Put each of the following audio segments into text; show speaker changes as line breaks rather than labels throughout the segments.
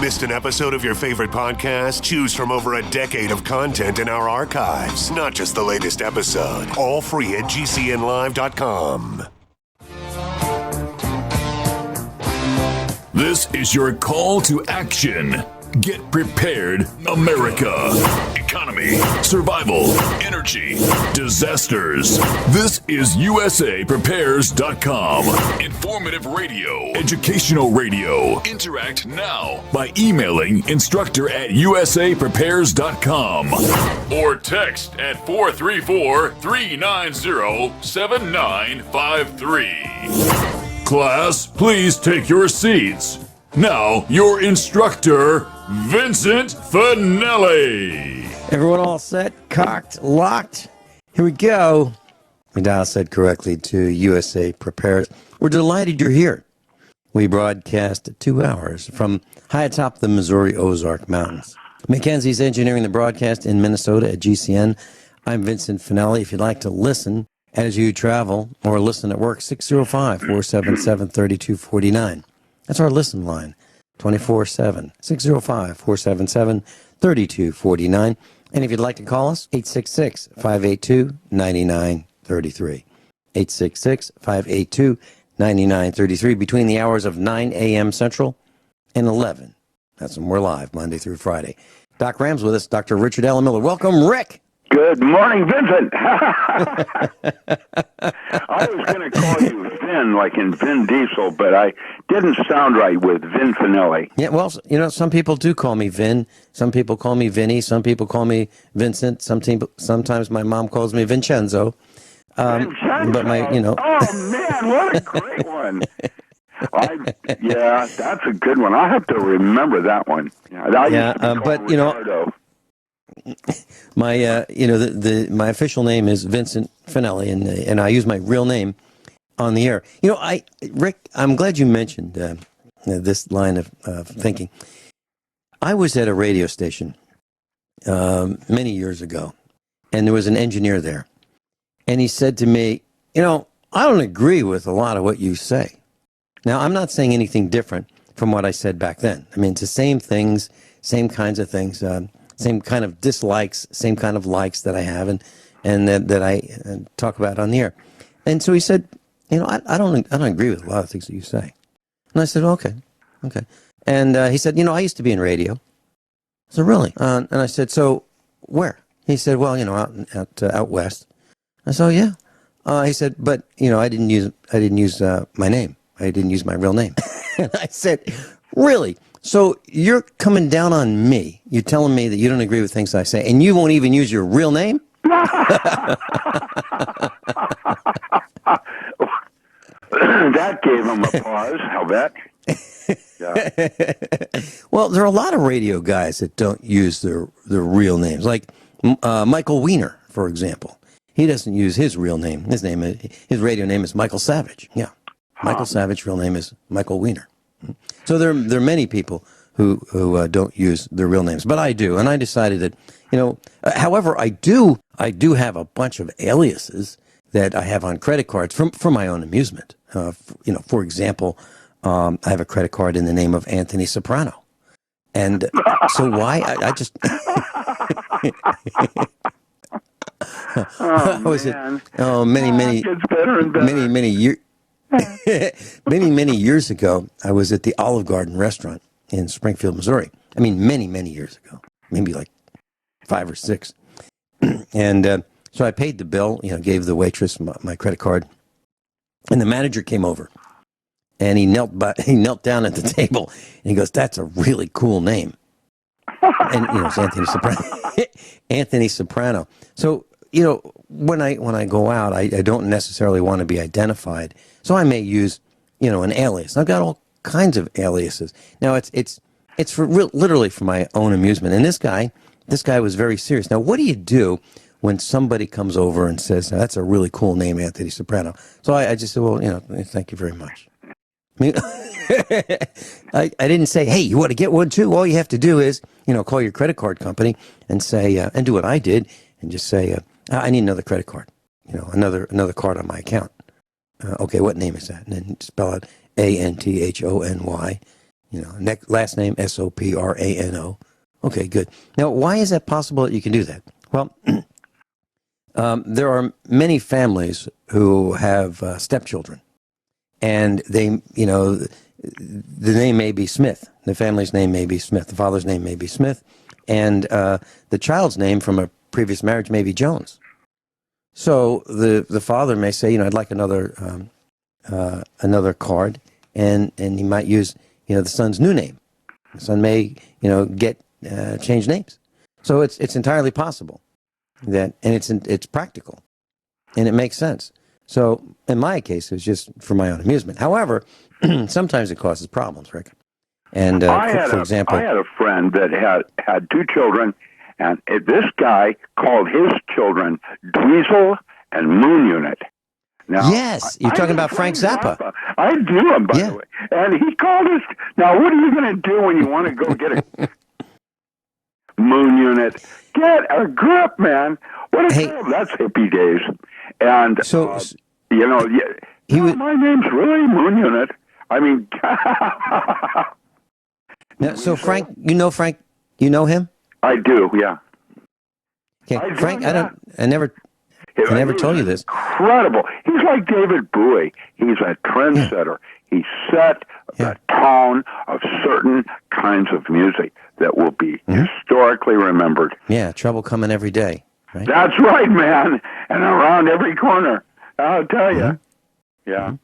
Missed an episode of your favorite podcast? Choose from over a decade of content in our archives, not just the latest episode. All free at gcnlive.com.
This is your call to action. Get prepared, America. Economy, survival, energy, disasters. This is USAPrepares.com. Informative radio, educational radio. Interact now by emailing instructor@USAPrepares.com or text at 434-390-7953. Class, please take your seats. Now, your instructor, Vincent Finelli.
Everyone all set, cocked, locked? Here we go. We dial set correctly to USA Prepares. We're delighted you're here. We broadcast 2 hours from high atop the Missouri Ozark Mountains. Mackenzie's engineering the broadcast in Minnesota at GCN. I'm Vincent Finelli. If you'd like to listen as you travel or listen at work, 605-477-3249. That's our listen line, 24/7, 605-477-3249. And if you'd like to call us, 866-582-9933. 866-582-9933 between the hours of 9 a.m. Central and 11. That's when we're live, Monday through Friday. Doc Ram's with us, Dr. Richard Allen Miller. Welcome, Rick.
Good morning, Vincent. I was going to call you Vin, like in Vin Diesel, but I didn't sound right with Vin Finelli.
Yeah, well, you know, some people do call me Vin. Some people call me Vinny. Some people call me Vincent. Sometimes my mom calls me Vincenzo.
Vincenzo?
But you know.
Oh, man, what a great one. Yeah, that's a good one. I'll have to remember that one.
But, you know, my my official name is Vincent Finelli, and I use my real name on the air. You know, Rick, I'm glad you mentioned this line of thinking. I was at a radio station many years ago, and there was an engineer there, and he said to me, "You know, I don't agree with a lot of what you say." Now, I'm not saying anything different from what I said back then. I mean, it's the same things, same kinds of things. Same kind of dislikes, same kind of likes that I have, and that I talk about on the air. And so he said, you know, I don't agree with a lot of things that you say. And I said, okay. And he said, you know, I used to be in radio. I said, really? And I said, so where? He said, well, you know, out west. I said, oh yeah. He said, but you know, I didn't use my name. I didn't use my real name. And I said, really? So you're coming down on me. You're telling me that you don't agree with things I say, and you won't even use your real name?
That gave him a pause. How about? Yeah.
Well, there are a lot of radio guys that don't use their real names, like Michael Weiner, for example. He doesn't use his real name. His radio name is Michael Savage. Yeah, Michael Savage. Real name is Michael Weiner. So there are many people who don't use their real names, but I do, and I decided that, you know. However, I do have a bunch of aliases that I have on credit cards for my own amusement. You know, for example, I have a credit card in the name of Anthony Soprano, and so why I just many years ago, I was at the Olive Garden restaurant in Springfield, Missouri. I mean, many years ago, maybe like 5 or 6. And so I paid the bill, you know, gave the waitress my credit card, and the manager came over, and he knelt down at the table, and he goes, "That's a really cool name." And you know, it's Anthony Soprano. Anthony Soprano. So, you know, when I go out, I don't necessarily want to be identified, so I may use, you know, an alias. I've got all kinds of aliases. Now it's for literally for my own amusement. And this guy was very serious. Now, what do you do when somebody comes over and says, "That's a really cool name, Anthony Soprano"? So I just said, "Well, you know, thank you very much." I mean, I didn't say, "Hey, you want to get one too?" All you have to do is, you know, call your credit card company and say, and do what I did, and just say, "I need another credit card, you know, another card on my account." Okay, what name is that? And then spell out Anthony, Last name Soprano. Okay, good. Now, why is that possible that you can do that? Well, there are many families who have stepchildren, and the name may be Smith. The family's name may be Smith. The father's name may be Smith, and the child's name from a previous marriage may be Jones. So the father may say, I'd like another card, and he might use the son's new name. The son may get change names. So it's entirely possible and it's practical, and it makes sense. So in my case, it was just for my own amusement. However, sometimes it causes problems, Rick. And for example,
I had a friend that had two children, and this guy called his children Dweezil and Moon Unit. Now,
yes, you're talking about Frank Zappa.
I do him, by the way. And he called us. Now, what are you going to do when you want to go get a Moon Unit? Get a grip, man. What a job. That's hippie days. And,
so,
my name's really Moon Unit. I mean...
Now, so Frank, Frank, you know him?
I do, yeah.
Okay, Frank, I never told you this.
Incredible. He's like David Bowie. He's a trendsetter. He set the tone of certain kinds of music that will be historically remembered.
Yeah, trouble coming every day. Right?
That's right, man. And around every corner. I'll tell you. Yeah.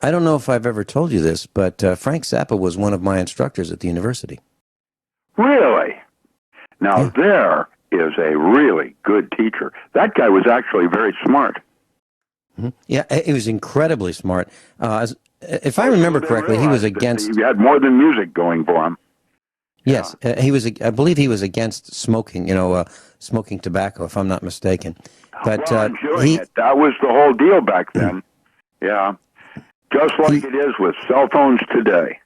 I don't know if I've ever told you this, but Frank Zappa was one of my instructors at the university.
Really? Now, there is a really good teacher. That guy was actually very smart.
Yeah, he was incredibly smart. If I remember correctly, he was against...
He had more than music going for him.
Yes, he was. I believe he was against smoking, smoking tobacco, if I'm not mistaken. But
enjoying it. That was the whole deal back then. Yeah. Just like it is with cell phones today,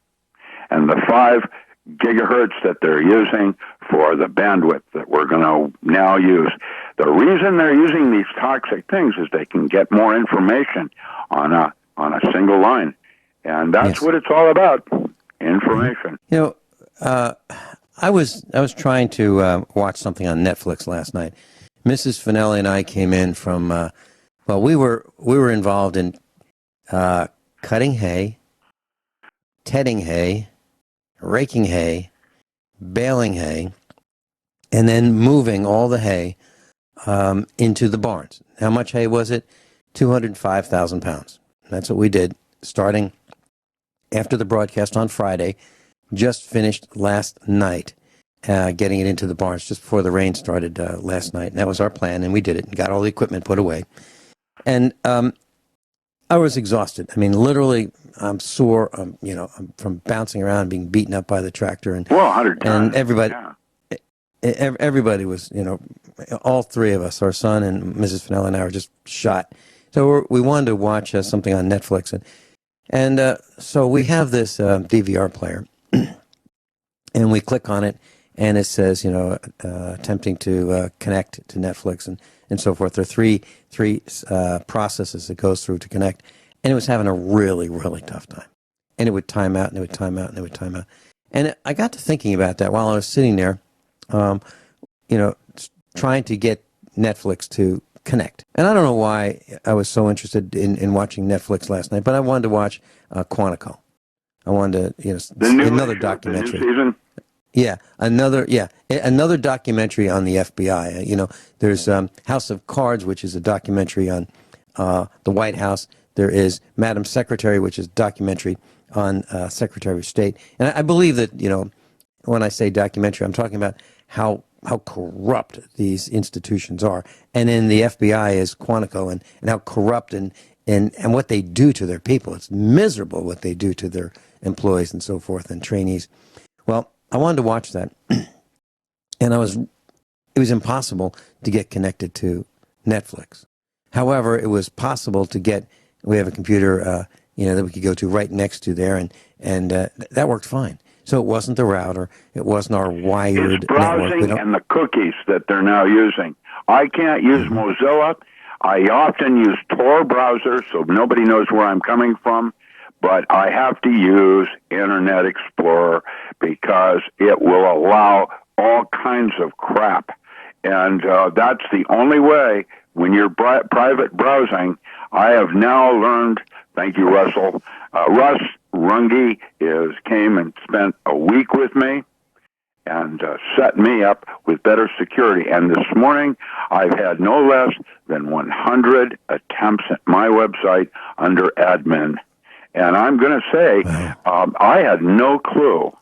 and the 5 gigahertz that they're using for the bandwidth that we're going to now use. The reason they're using these toxic things is they can get more information on a single line, and that's what it's all about, information.
I was trying to watch something on Netflix last night. Mrs. Finelli and I came in from we were involved in cutting hay, tedding hay, raking hay, baling hay, and then moving all the hay into the barns. How much hay was it? 205,000 pounds. That's what we did, starting after the broadcast on Friday. Just finished last night, getting it into the barns just before the rain started last night. And that was our plan, and we did it and got all the equipment put away. And I was exhausted. I mean, literally, I'm sore. I'm from bouncing around, being beaten up by the tractor, and
100 times.
And everybody was, all 3 of us, our son and Mrs. Finelli and I, were just shot. So we wanted to watch something on Netflix, and so we have this DVR player, and we click on it, and it says, attempting to connect to Netflix and so forth. There are three processes it goes through to connect, and it was having a really, really tough time. And it would time out, and it would time out, and it would time out. And I got to thinking about that while I was sitting there, trying to get Netflix to connect. And I don't know why I was so interested in watching Netflix last night, but I wanted to watch Quantico. I wanted to, another documentary.
The new season?
Yeah, another documentary on the FBI. There's House of Cards, which is a documentary on the White House. There is Madam Secretary, which is a documentary on Secretary of State. And I believe that, when I say documentary, I'm talking about how corrupt these institutions are. And in the FBI is Quantico, and how corrupt and what they do to their people. It's miserable what they do to their employees and so forth, and trainees. Well, I wanted to watch that, and it was impossible to get connected to Netflix. However, it was possible to get. We have a computer, that we could go to right next to there, and that worked fine. So it wasn't the router, it wasn't our wired
it's browsing
network.
And the cookies that they're now using. I can't use Mozilla. I often use Tor browser, so nobody knows where I'm coming from. but I have to use Internet Explorer because it will allow all kinds of crap. And that's the only way when you're private browsing. I have now learned, thank you, Russell. Russ Runge came and spent a week with me and set me up with better security. And this morning, I've had no less than 100 attempts at my website under admin. And I'm going to say, I had no clue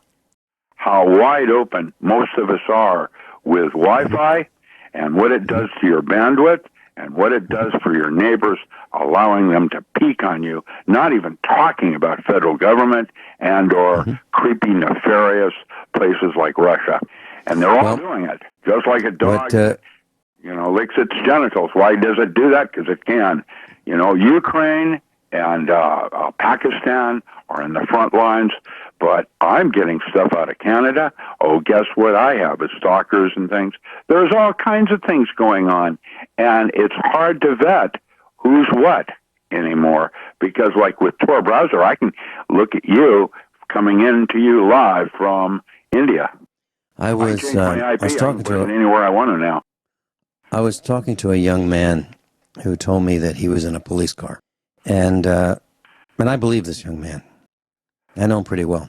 how wide open most of us are with Wi-Fi and what it does to your bandwidth and what it does for your neighbors, allowing them to peek on you, not even talking about federal government and or creepy, nefarious places like Russia. And they're all doing it, just like a dog, licks its genitals. Why does it do that? Because it can. Ukraine and Pakistan are in the front lines, but I'm getting stuff out of Canada. Oh, guess what I have is stalkers and things. There's all kinds of things going on, and it's hard to vet who's what anymore, because like with Tor browser, I can look at you coming into you live from India.
I was talking to
anywhere I want to now.
I was talking to a young man who told me that he was in a police car, and I believe this young man. I know him pretty well.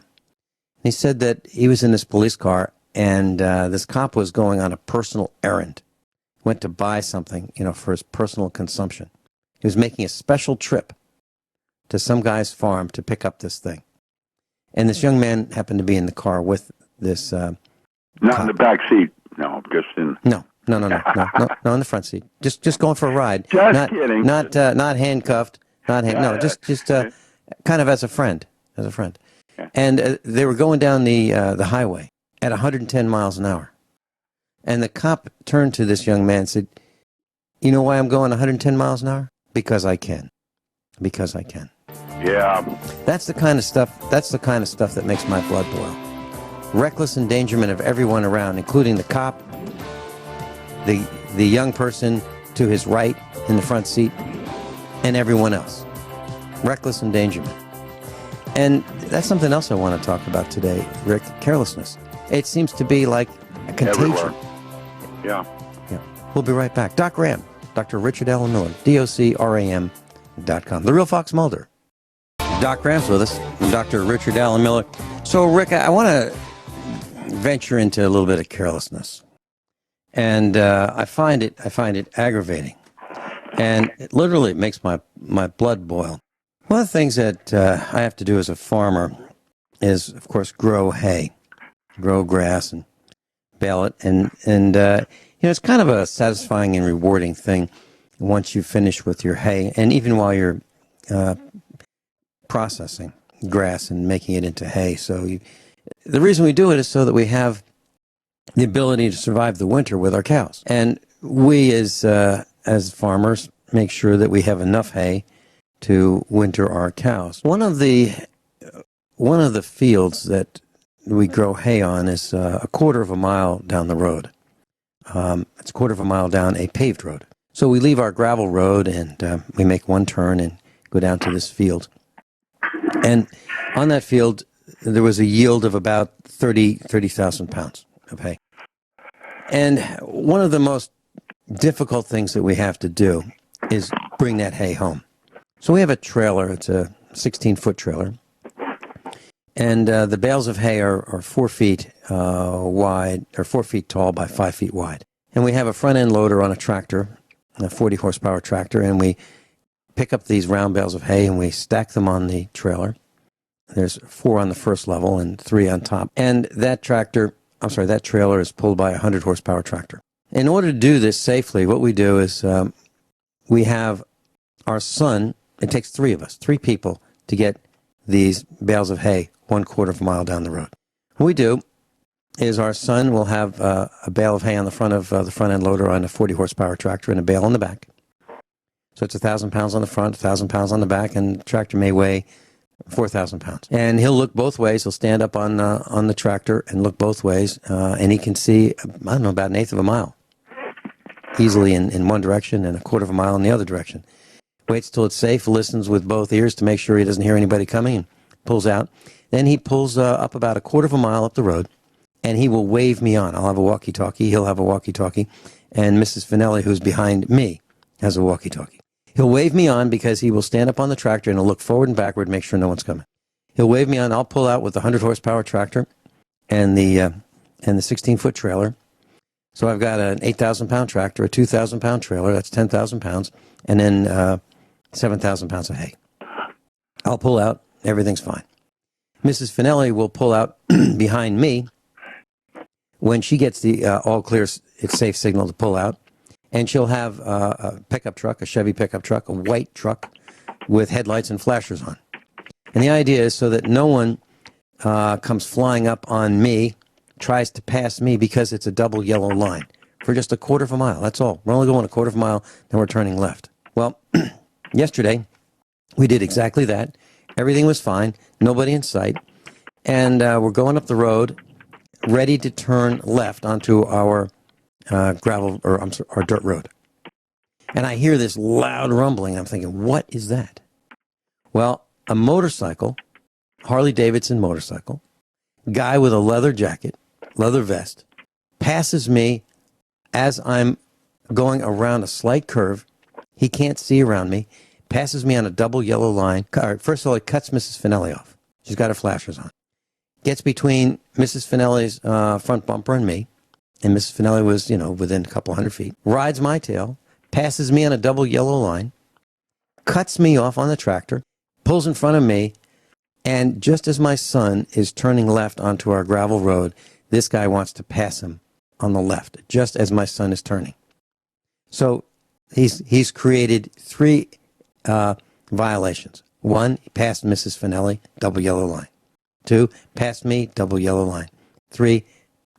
He said that he was in this police car, and this cop was going on a personal errand. Went to buy something, for his personal consumption. He was making a special trip to some guy's farm to pick up this thing. And this young man happened to be in the car with this
Not
cop.
in the back seat. No, just in...
No, in the front seat. Just going for a ride.
Just kidding.
Not handcuffed. Just kind of as a friend. And they were going down the highway at 110 miles an hour. And the cop turned to this young man and said, "You know why I'm going 110 miles an hour? Because I can.
Yeah.
That's the kind of stuff that makes my blood boil. Reckless endangerment of everyone around, including the cop, the young person to his right in the front seat, and everyone else. Reckless endangerment. And that's something else I want to talk about today, Rick, carelessness. It seems to be like a contagion.
Everywhere. Yeah.
We'll be right back. Doc Ram, Dr. Richard Allen Miller, DOCRAM.com. The Real Fox Mulder. Doc Ram's with us, Dr. Richard Allen Miller. So, Rick, I want to venture into a little bit of carelessness. And I find it aggravating. And it literally makes my blood boil. One of the things that I have to do as a farmer is, of course, grow hay, grow grass, and bale it. And it's kind of a satisfying and rewarding thing once you finish with your hay, and even while you're processing grass and making it into hay. So the reason we do it is so that we have the ability to survive the winter with our cows. And we, as farmers, make sure that we have enough hay to winter our cows. One of the fields that we grow hay on is a quarter of a mile down the road. It's a quarter of a mile down a paved road. So we leave our gravel road and we make one turn and go down to this field. And on that field, there was a yield of about 30,000 pounds of hay. And one of the most difficult things that we have to do is bring that hay home. So we have a trailer. It's a 16-foot trailer. And the bales of hay are 4 feet wide, or 4 feet tall by 5 feet wide. And we have a front-end loader on a tractor, a 40-horsepower tractor, and we pick up these round bales of hay and we stack them on the trailer. There's 4 on the first level and 3 on top. And that trailer is pulled by a 100-horsepower tractor. In order to do this safely, what we do is we have our son. It takes 3 of us, 3 people, to get these bales of hay 1/4 of a mile down the road. What we do is our son will have a bale of hay on the front of the front-end loader on a 40-horsepower tractor and a bale on the back. So it's 1,000 pounds on the front, 1,000 pounds on the back, and the tractor may weigh 4,000 pounds. And he'll look both ways. He'll stand up on the tractor and look both ways, and he can see, about 1/8 of a mile easily in one direction and 1/4 of a mile in the other direction. waits till it's safe, listens with both ears to make sure he doesn't hear anybody coming, and pulls out. Then he pulls up about a quarter of a mile up the road, and he will wave me on. I'll have a walkie-talkie. He'll have a walkie-talkie. And Mrs. Finelli, who's behind me, has a walkie-talkie. He'll wave me on because he will stand up on the tractor and he'll look forward and backward, make sure no one's coming. He'll wave me on. I'll pull out with the 100-horsepower tractor and the 16-foot trailer. So I've got an 8,000-pound tractor, a 2,000-pound trailer. That's 10,000 pounds. And then 7,000 pounds of hay. I'll pull out. Everything's fine. Mrs. Finelli will pull out behind me when she gets the all clear, it's safe signal to pull out. And she'll have a pickup truck, a Chevy pickup truck, a white truck with headlights and flashers on. And the idea is so that no one comes flying up on me, tries to pass me because it's a double yellow line for just a quarter of a mile. That's all. We're only going a quarter of a mile, then we're turning left. Well, yesterday, we did exactly that. Everything was fine, nobody in sight. And we're going up the road, ready to turn left onto our our dirt road. And I hear this loud rumbling. I'm thinking, what is that? Well, a motorcycle, Harley Davidson motorcycle, guy with a leather jacket, leather vest, passes me as I'm going around a slight curve. He can't see around me. Passes me on a double yellow line. First of all, it cuts Mrs. Finelli off. She's got her flashers on. Gets between Mrs. Finelli's front bumper and me. And Mrs. Finelli was, within a couple hundred feet. Rides my tail, passes me on a double yellow line, cuts me off on the tractor, pulls in front of me, and just as my son is turning left onto our gravel road, this guy wants to pass him on the left, just as my son is turning. So he's created three violations. One, he passed Mrs. Finelli, double yellow line. Two, passed me, double yellow line. Three,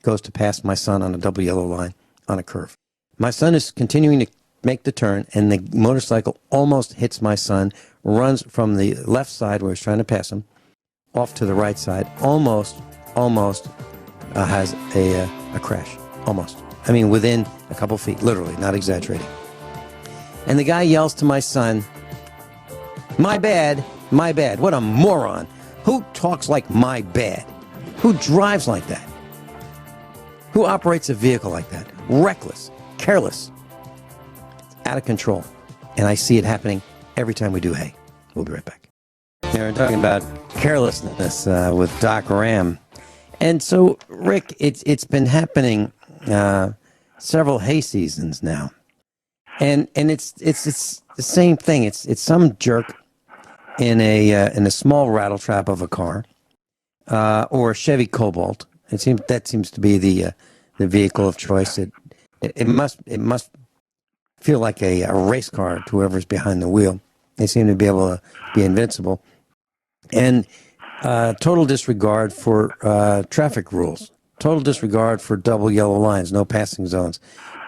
goes to pass my son on a double yellow line on a curve. My son is continuing to make the turn, and the motorcycle almost hits my son, runs from the left side where he's trying to pass him, off to the right side, almost has a crash. Almost. I mean, within a couple feet, literally, not exaggerating. And the guy yells to my son, my bad, what a moron. Who talks like my bad? Who drives like that? Who operates a vehicle like that? Reckless, careless, out of control. And I see it happening every time we do hay. We'll be right back. We're talking about carelessness with Doc Ram. And so, Rick, it's been happening several hay seasons now. And it's the same thing. It's some jerk in a small rattle trap of a car or a Chevy Cobalt. That seems to be the vehicle of choice. It must feel like a race car to whoever's behind the wheel. They seem to be able to be invincible. And total disregard for traffic rules. Total disregard for double yellow lines, no passing zones.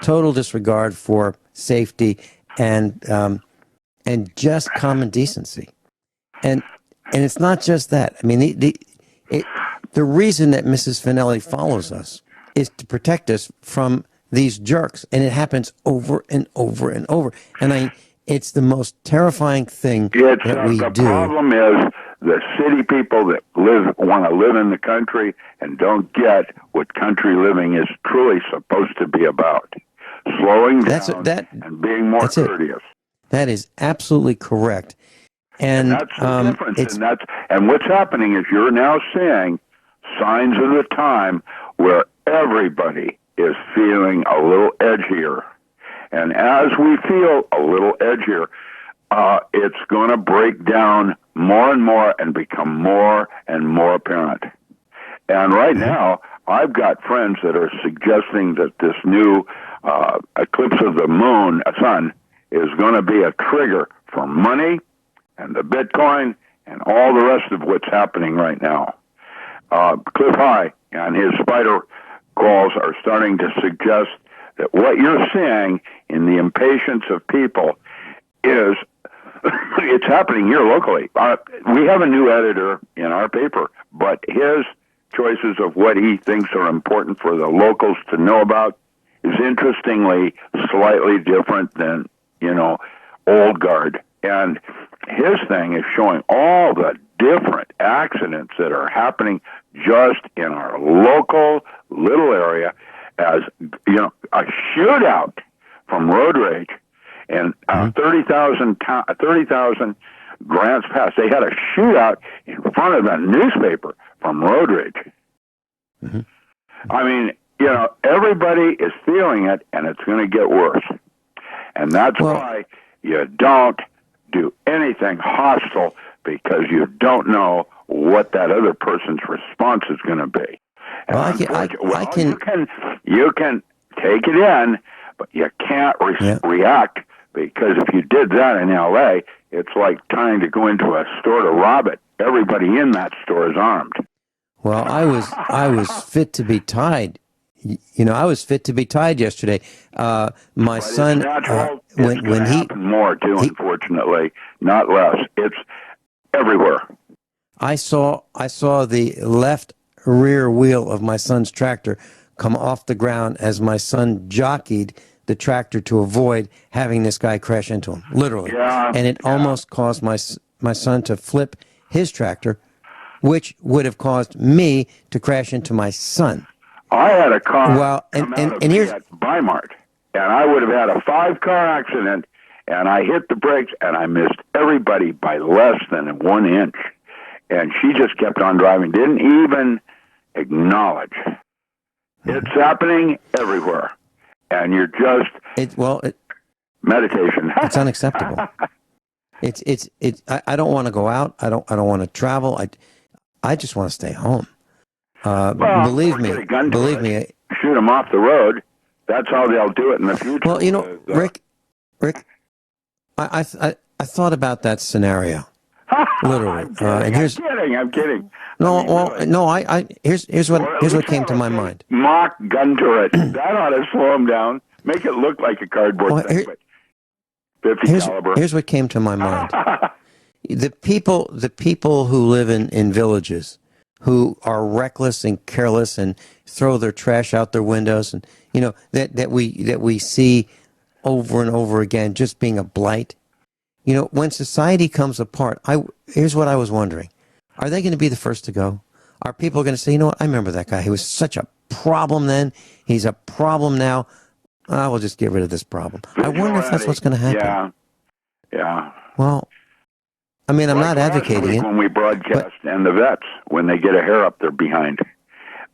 Total disregard for safety and just common decency. And it's not just that. I mean, the reason that Mrs. Finelli follows us is to protect us from these jerks, and it happens over and over and over. And it's the most terrifying thing that we do.
The problem is the city people that want to live in the country and don't get what country living is truly supposed to be about. Slowing down and being more courteous.
That is absolutely correct. And
that's the difference. And what's happening is you're now seeing signs of the time where everybody is feeling a little edgier. And as we feel a little edgier, it's going to break down more and more and become more and more apparent. And right now, I've got friends that are suggesting that this new eclipse of the sun, is going to be a trigger for money and the Bitcoin and all the rest of what's happening right now. Cliff High and his spider calls are starting to suggest that what you're seeing in the impatience of people is it's happening here locally. We have a new editor in our paper, but his choices of what he thinks are important for the locals to know about is interestingly slightly different than, old guard. And his thing is showing all the different accidents that are happening just in our local little area, as you know, a shootout from road rage, and 30,000 Grants Pass. They had a shootout in front of the newspaper from road rage.
Mm-hmm.
I mean, you know, everybody is feeling it, and it's going to get worse. And that's why you don't do anything hostile, because you don't know what that other person's response is going to be.
Well,
you can take it in, but you can't react, because if you did that in L.A., it's like trying to go into a store to rob it. Everybody in that store is armed.
Well, I was fit to be tied. You know, I was fit to be tied yesterday. My son, when he
more too, unfortunately, not less. It's everywhere.
I saw the left rear wheel of my son's tractor come off the ground as my son jockeyed the tractor to avoid having this guy crash into him, literally.
Yeah,
and it almost caused my son to flip his tractor, which would have caused me to crash into my son.
I had a car
and here's
at Weimart, and I would have had a 5-car accident, and I hit the brakes, and I missed everybody by less than 1 inch. And she just kept on driving, didn't even acknowledge. It's happening everywhere. And you're just meditation.
It's unacceptable. I don't want to go out. I don't want to travel. I just want to stay home. Believe me.
Shoot them off the road. That's how they'll do it in the future.
Well, you know, Rick, I thought about that scenario. Literally.
I'm kidding.
Here's what came to my mind.
Mock gun turret. That ought to slow them down. Make it look like a cardboard thing. 50 caliber.
Here's what came to my mind. The people who live in villages, who are reckless and careless and throw their trash out their windows, and you know that we see over and over again, just being a blight. You know, when society comes apart, here's what I was wondering. Are they going to be the first to go? Are people going to say, you know what, I remember that guy. He was such a problem then. He's a problem now. I will just get rid of this problem. I wonder if that's what's going to happen.
Yeah.
Well, I mean, I'm not advocating it.
When we broadcast, and the vets, when they get a hair up their behind,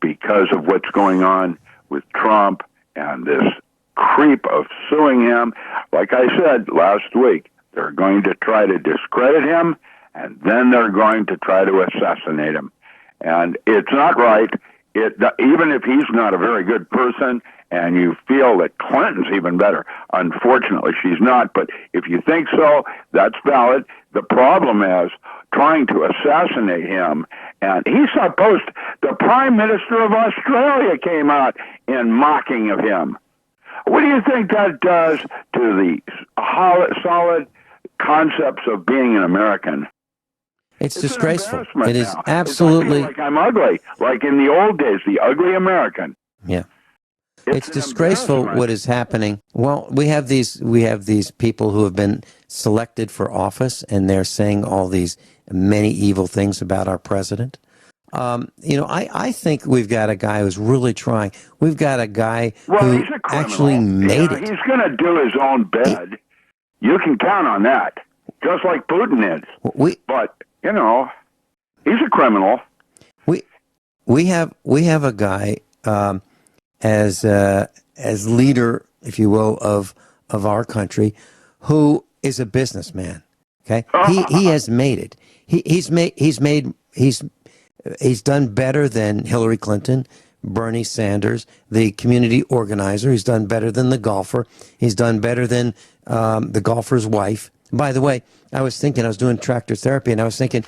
because of what's going on with Trump and this creep of suing him, like I said last week, they're going to try to discredit him, and then they're going to try to assassinate him. And it's not right. Even if he's not a very good person, and you feel that Clinton's even better, unfortunately she's not, but if you think so, that's valid. The problem is trying to assassinate him, and the Prime Minister of Australia came out in mocking of him. What do you think that does to the solid concepts of being an American?
It's disgraceful. It is absolutely.
Like I'm ugly, like in the old days, the ugly American.
Yeah, it's disgraceful what is happening. Well, we have these people who have been selected for office, and they're saying all these many evil things about our president. You know, I think we've got a guy who's really trying. We've got a guy who actually made it.
He's going to do his own bed. You can count on that, just like Putin is. But you know, he's a criminal.
We have a guy as leader, if you will, of our country, who is a businessman. Okay, he has made it. He's done better than Hillary Clinton, Bernie Sanders, the community organizer. He's done better than the golfer. He's done better than the golfer's wife. By the way, I was doing tractor therapy, and I was thinking,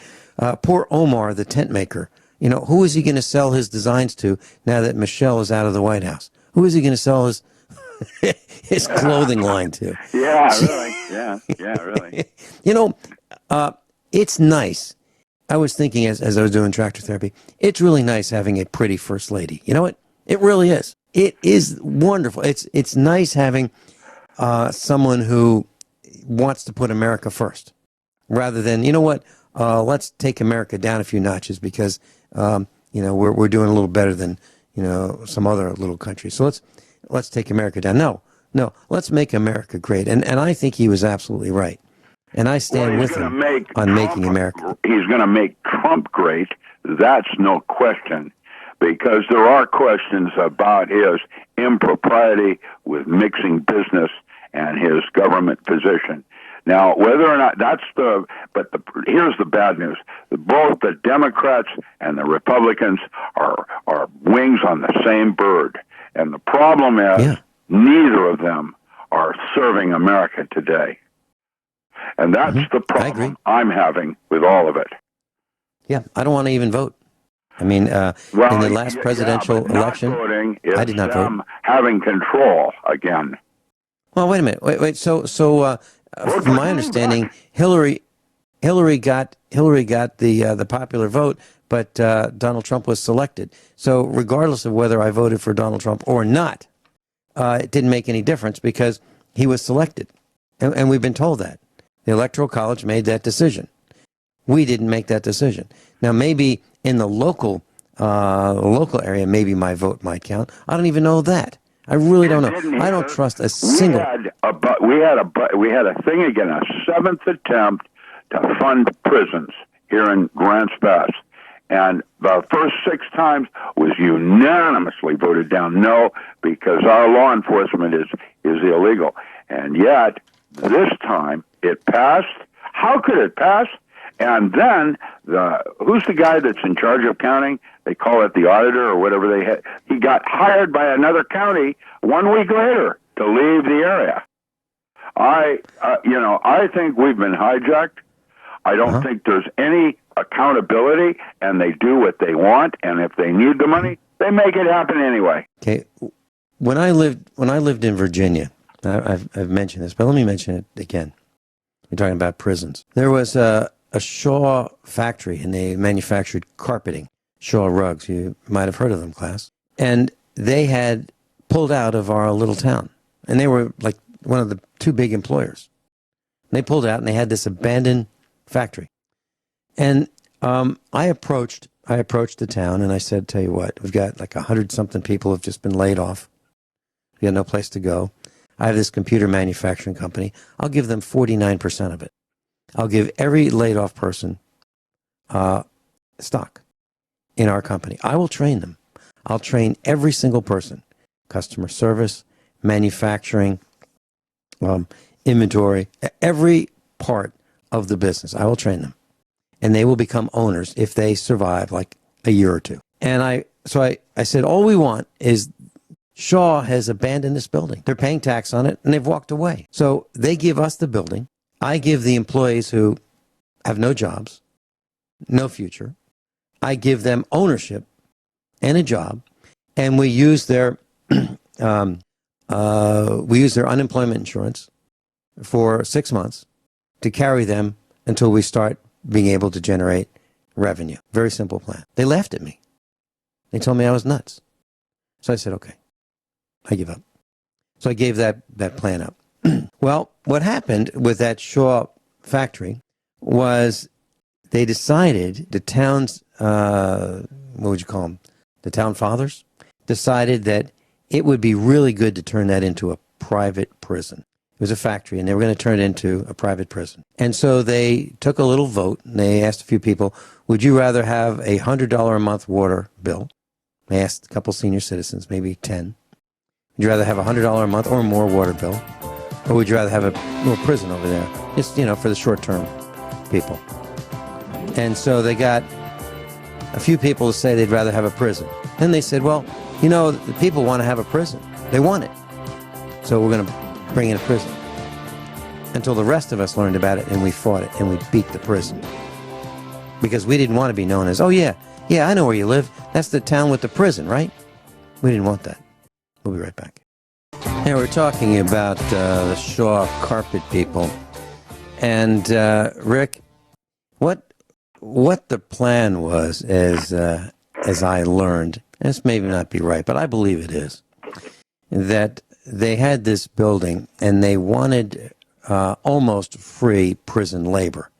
poor Omar, the tent maker. You know, who is he going to sell his designs to now that Michelle is out of the White House? Who is he going to sell his clothing line to?
Yeah, really. Yeah, really.
You know, it's nice. I was thinking as I was doing tractor therapy, it's really nice having a pretty first lady. You know what? It really is. It is wonderful. It's nice having someone who wants to put America first, rather than, you know what, let's take America down a few notches because, we're doing a little better than, some other little countries. So let's take America down. No, let's make America great. And I think he was absolutely right. And I stand with him on making America.
He's going to make Trump great. That's no question, because there are questions about his impropriety with mixing business and his government position. Now, whether or not here's the bad news. Both the Democrats and the Republicans are wings on the same bird. And the problem is neither of them are serving America today. And that's the problem I'm having with all of it.
Yeah, I don't want to even vote. I mean, in the last presidential election,
voting
I did not vote.
Having control again.
Well, wait a minute. Wait. So, from my understanding, Hillary got the popular vote, but Donald Trump was selected. So, regardless of whether I voted for Donald Trump or not, it didn't make any difference because he was selected, and we've been told that the Electoral College made that decision. We didn't make that decision. Now, maybe in the local area, maybe my vote might count. I don't even know that. I really don't know. I don't trust a single.
We had a thing again, a seventh attempt to fund prisons here in Grants Pass, and the first 6 times was unanimously voted down no, because our law enforcement is illegal. And yet this time it passed. How could it pass? And then who's the guy that's in charge of counting? They call it the auditor or whatever they had. He got hired by another county 1 week later to leave the area. I think we've been hijacked. I don't think there's any accountability, and they do what they want. And if they need the money, they make it happen anyway.
Okay, when I lived in Virginia, I've mentioned this, but let me mention it again. We're talking about prisons. There was a Shaw factory, and they manufactured carpeting, Shaw rugs. You might have heard of them, class. And they had pulled out of our little town, and they were like one of the 2 big employers. And they pulled out, and they had this abandoned factory. And I approached the town, and I said, "Tell you what, we've got like 100-something people have just been laid off. We got no place to go. I have this computer manufacturing company. I'll give them 49% of it. I'll give every laid-off person stock in our company. I will train them. I'll train every single person, customer service, manufacturing, inventory, every part of the business. I will train them. And they will become owners if they survive like a year or 2. And I said, all we want is Shaw has abandoned this building. They're paying tax on it, and they've walked away. So they give us the building. I give the employees who have no jobs, no future. I give them ownership and a job, and we use their unemployment insurance for 6 months to carry them until we start being able to generate revenue. Very simple plan. They laughed at me. They told me I was nuts. So I said, okay, I give up. So I gave that plan up. Well, what happened with that Shaw factory was they decided, the town's, what would you call them? The town fathers decided that it would be really good to turn that into a private prison. It was a factory, and they were going to turn it into a private prison. And so they took a little vote, and they asked a few people, would you rather have a $100 a month water bill? They asked a couple senior citizens, maybe 10. Would you rather have a $100 a month or more water bill? Or would you rather have a little prison over there? Just, for the short-term people. And so they got a few people to say they'd rather have a prison. Then they said, well, the people want to have a prison. They want it. So we're going to bring in a prison. Until the rest of us learned about it, and we fought it, and we beat the prison. Because we didn't want to be known as, oh yeah, I know where you live. That's the town with the prison, right? We didn't want that. We'll be right back. Now we're talking about the Shaw carpet people. And Rick, what the plan was, as I learned, and this may not be right, but I believe it is, that they had this building, and they wanted almost free prison labor.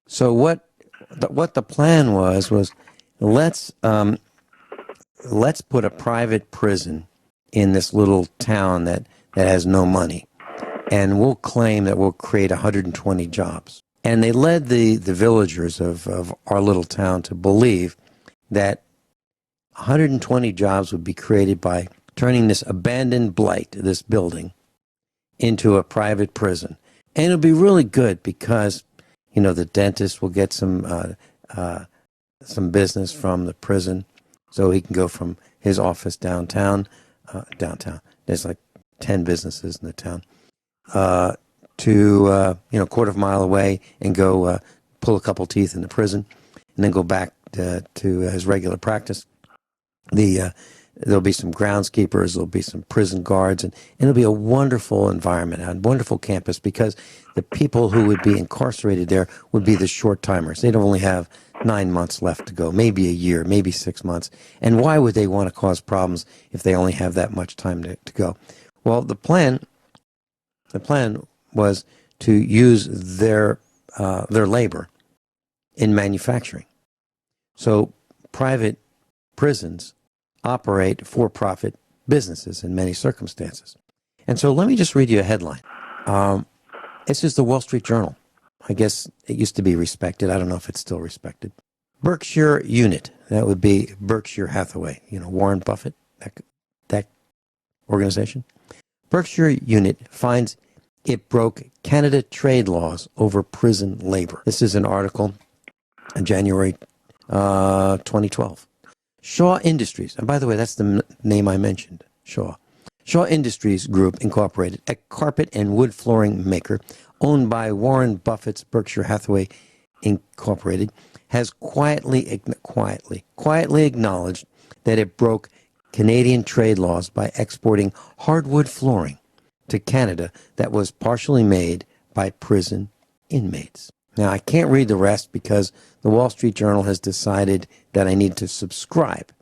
So what the plan was let's put a private prison in this little town that has no money, and we'll claim that we'll create 120 jobs. And they led the villagers of our little town to believe that 120 jobs would be created by turning this abandoned blight, this building, into a private prison. And it'll be really good because, the dentist will get some business from the prison, so he can go from his office downtown. There's like 10 businesses in the town. To a quarter of a mile away and go pull a couple teeth in the prison, and then go back to his regular practice. There'll be some groundskeepers, there'll be some prison guards, and it'll be a wonderful environment, a wonderful campus, because the people who would be incarcerated there would be the short timers. They'd only have 9 months left to go, maybe a year, maybe 6 months. And why would they want to cause problems if they only have that much time to go? Well, the plan was to use their labor in manufacturing. So private prisons operate for-profit businesses in many circumstances. And so let me just read you a headline. This is the Wall Street Journal. I guess it used to be respected. I don't know if it's still respected. Berkshire Unit. That would be Berkshire Hathaway. Warren Buffett, that organization. Berkshire Unit finds it broke Canada trade laws over prison labor. This is an article in January 2012. Shaw Industries, and by the way, that's the name I mentioned, Shaw. Shaw Industries Group Incorporated, a carpet and wood flooring maker owned by Warren Buffett's Berkshire Hathaway Incorporated, has quietly acknowledged that it broke Canadian trade laws by exporting hardwood flooring to Canada that was partially made by prison inmates. Now, I can't read the rest because the Wall Street Journal has decided that I need to subscribe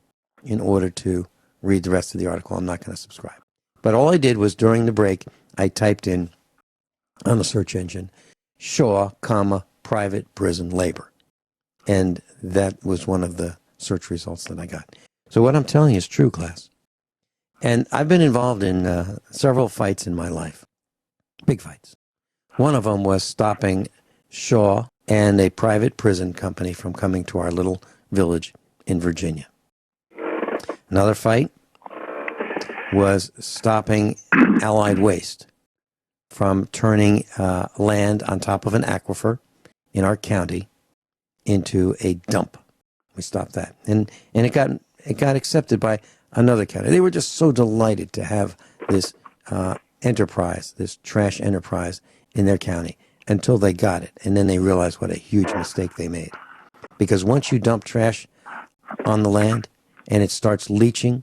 in order to read the rest of the article. I'm not going to subscribe. But all I did was, during the break, I typed in on the search engine, Shaw, private prison labor. And that was one of the search results that I got. So what I'm telling you is true, class. And I've been involved in several fights in my life, big fights. One of them was stopping Shaw and a private prison company from coming to our little village in Virginia. Another fight was stopping Allied Waste from turning land on top of an aquifer in our county into a dump. We stopped that. And it got accepted by another county. They were just so delighted to have this enterprise, this trash enterprise in their county, until they got it. And then they realized what a huge mistake they made. Because once you dump trash on the land and it starts leaching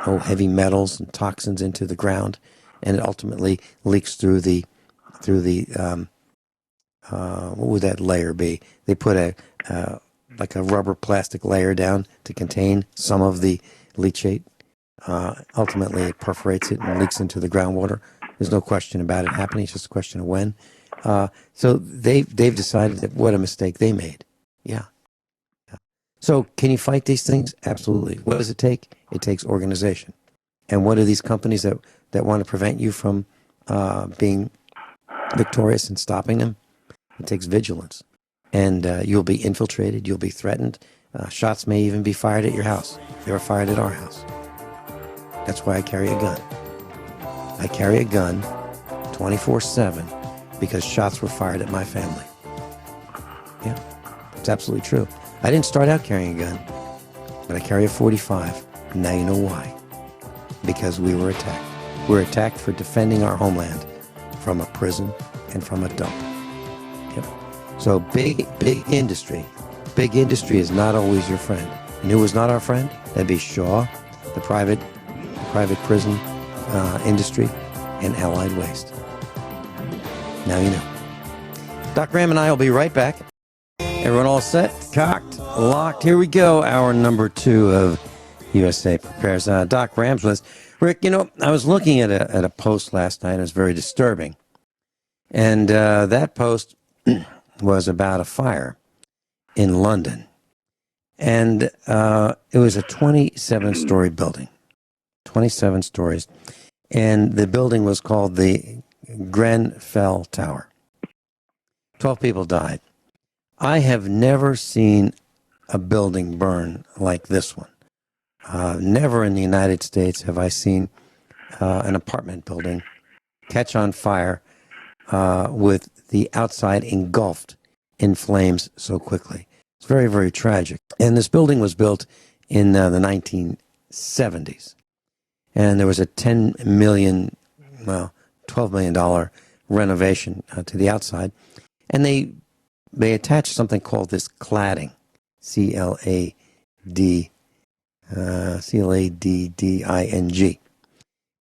heavy metals and toxins into the ground, and it ultimately leaks through the what would that layer be? They put like a rubber plastic layer down to contain some of the leachate. Ultimately, it perforates it and leaks into the groundwater. There's no question about it happening. It's just a question of when. So they've decided that what a mistake they made. Yeah. So can you fight these things? Absolutely. What does it take? It takes organization. And what are these companies that want to prevent you from being victorious and stopping them? It takes vigilance. And you'll be infiltrated. You'll be threatened. Shots may even be fired at your house. They were fired at our house. That's why I carry a gun. I carry a gun 24/7 because shots were fired at my family. Yeah, it's absolutely true. I didn't start out carrying a gun, but I carry a .45. And now you know why. Because we were attacked. We were attacked for defending our homeland from a prison and from a dump. Yep. So big industry. Big industry is not always your friend. And who was not our friend? That'd be Shaw, the private prison industry, and Allied Waste. Now you know. Doc Ram and I will be right back. Everyone all set? Cocked? Locked? Here we go. Hour number 2 of USA Prepares. Doc Ram's with us. Rick, I was looking at a post last night. It was very disturbing. And that post was about a fire in London. And it was a 27-story building, 27 stories. And the building was called the Grenfell Tower. 12 people died. I have never seen a building burn like this one. Never in the United States have I seen an apartment building catch on fire with the outside engulfed in flames so quickly. It's very, very tragic. And this building was built in the 1970s. And there was a $12 million renovation to the outside. And they attached something called this cladding, C-L-A-D-D-I-N-G.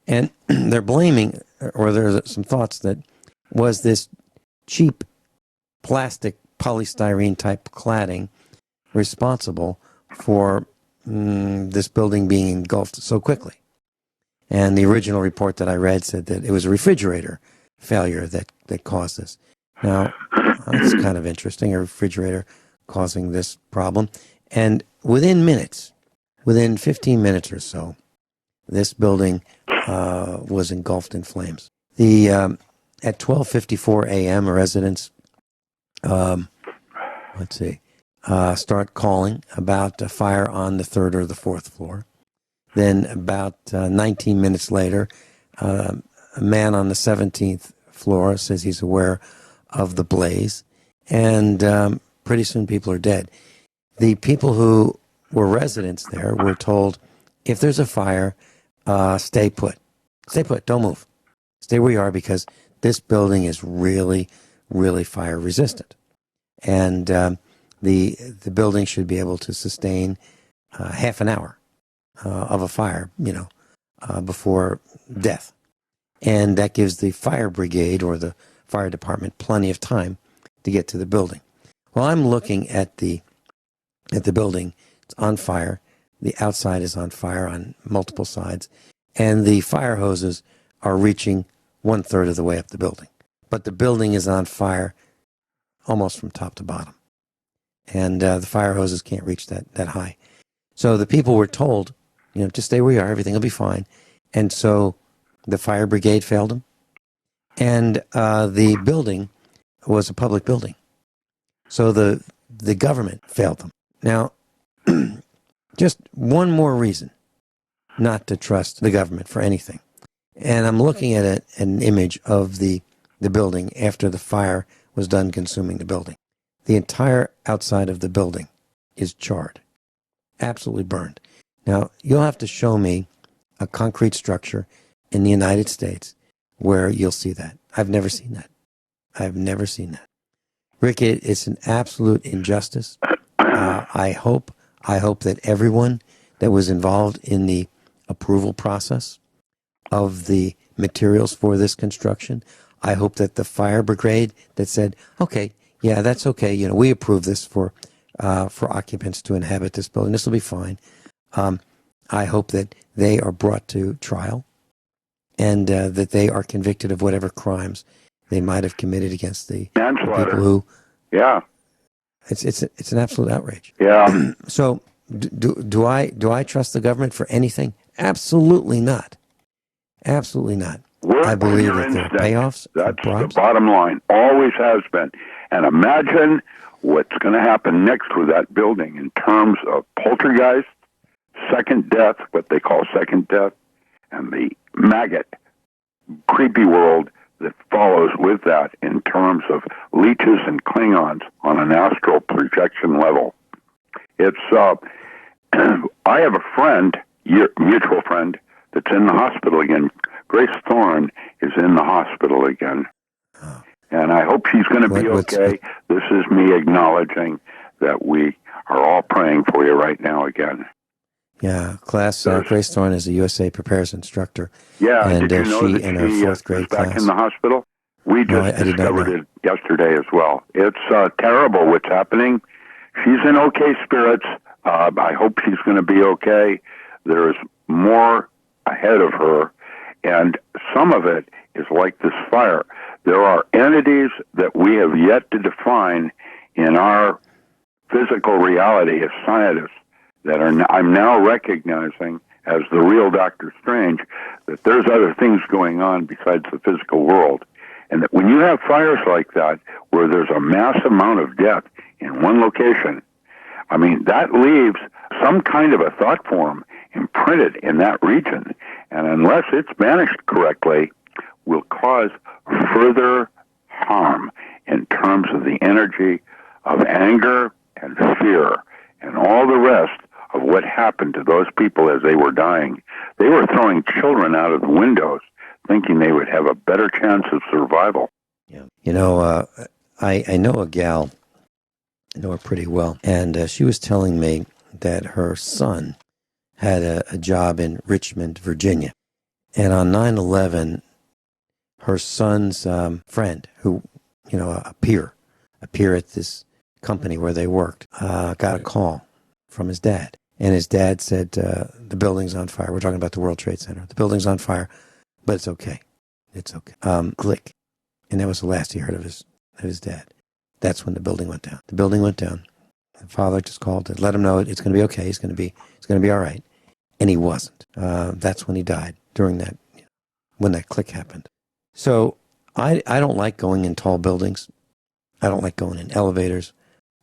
And they're blaming, or there's some thoughts that was this cheap plastic polystyrene type cladding responsible for this building being engulfed so quickly. And the original report that I read said that it was a refrigerator failure that caused this. Now, that's kind of interesting, a refrigerator causing this problem. And within 15 minutes or so, this building was engulfed in flames. At 12:54 a.m., residents, start calling about a fire on the third or the fourth floor. Then about 19 minutes later, a man on the 17th floor says he's aware of the blaze, and pretty soon people are dead. The people who were residents there were told, if there's a fire, stay put. Stay put, don't move. Stay where you are because this building is really, really fire resistant. And the building should be able to sustain half an hour of a fire, before death. And that gives the fire brigade or the fire department plenty of time to get to the building. Well, I'm looking at the building. It's on fire. The outside is on fire on multiple sides. And the fire hoses are reaching 1/3 of the way up the building. But the building is on fire almost from top to bottom. And the fire hoses can't reach that high. So the people were told, just stay where you are, everything will be fine. And so the fire brigade failed them. And the building was a public building. So the government failed them. Now, just one more reason not to trust the government for anything. And I'm looking at an image of the building after the fire was done consuming the building. The entire outside of the building is charred, absolutely burned. Now, you'll have to show me a concrete structure in the United States where you'll see that. I've never seen that. I've never seen that. Rick, it's an absolute injustice. I hope that everyone that was involved in the approval process of the materials for this construction, I hope that the fire brigade that said, okay, yeah, that's okay. We approve this for occupants to inhabit this building. This will be fine. I hope that they are brought to trial and that they are convicted of whatever crimes they might have committed against the people who.
Yeah.
It's an absolute outrage.
Yeah.
So do I trust the government for anything? Absolutely not. Absolutely not. I believe that there are payoffs.
That's
bribes.
the bottom line. Always has been. And imagine what's going to happen next with that building in terms of poltergeist, second death, what they call second death, and the maggot, creepy world that follows with that in terms of leeches and Klingons on an astral projection level. It's, I have a friend, mutual friend, that's in the hospital again. Grace Thorne is in the hospital again. And I hope she's going to be okay. This is me acknowledging that we are all praying for you right now again.
Yeah, Grace Thorne is a USA Prepares instructor.
Yeah,
and
did you know
she
that
in her fourth grade
is back
class
in the hospital? We just discovered it yesterday as well. It's terrible what's happening. She's in okay spirits. I hope she's going to be okay. There's more ahead of her, and some of it is like this fire. There are entities that we have yet to define in our physical reality as scientists that I'm now recognizing as the real Dr. Strange, that there's other things going on besides the physical world. And that when you have fires like that, where there's a mass amount of death in one location, I mean, that leaves some kind of a thought form imprinted in that region. And unless it's managed correctly, will cause further harm in terms of the energy of anger and fear and all the rest of what happened to those people as they were dying. They were throwing children out of the windows thinking they would have a better chance of survival.
Yeah. You know, I know a gal, I know her pretty well, and she was telling me that her son had a job in Richmond, Virginia. And on 9/11, her son's friend, who, you know, a peer at this company where they worked, got a call from his dad. And his dad said, the building's on fire. We're talking about the World Trade Center. The building's on fire, but it's okay. It's okay. Click. And that was the last he heard of his dad. That's when the building went down. The building went down. The father just called to let him know it's going to be okay. It's going to be all right. And he wasn't. That's when he died, during that, when that click happened. So I don't like going in tall buildings. I don't like going in elevators.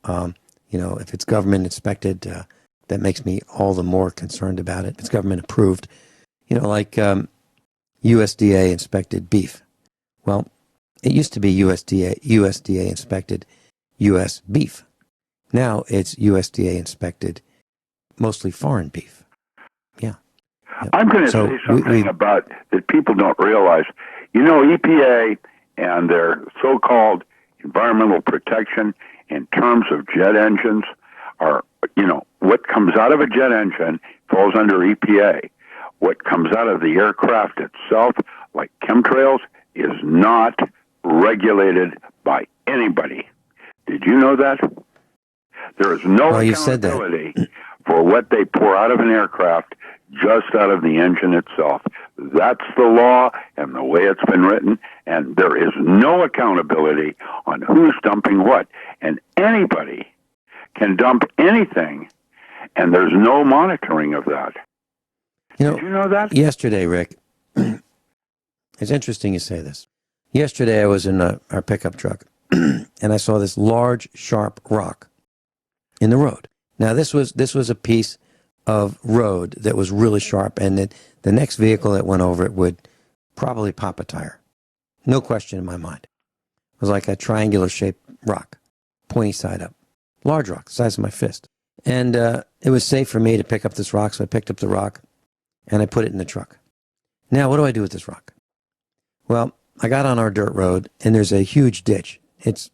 You know, if it's government inspected, that makes me all the more concerned about it. If it's government approved, you know, like USDA inspected beef. Well, it used to be USDA inspected U.S. beef. Now it's USDA inspected mostly foreign beef. Yeah. Yep.
I'm going to say something about that people don't realize. You know, EPA and their so-called environmental protection in terms of jet engines are, you know, what comes out of a jet engine falls under EPA. What comes out of the aircraft itself, like chemtrails, is not regulated by anybody. Did you know that? There is no accountability for what they pour out of an aircraft, just out of the engine itself. That's the law and the way it's been written, and there is no accountability on who's dumping what. And anybody can dump anything, and there's no monitoring of that. Did you know that?
Yesterday, Rick, it's interesting you say this. Yesterday, I was in our pickup truck, and I saw this large, sharp rock in the road. Now, this was a piece of road that was really sharp, and that the next vehicle that went over it would probably pop a tire. No question in my mind. It was like a triangular-shaped rock, pointy side up. Large rock, the size of my fist. And it was safe for me to pick up this rock, so I picked up the rock, and I put it in the truck. Now, what do I do with this rock? Well, I got on our dirt road, and there's a huge ditch. It's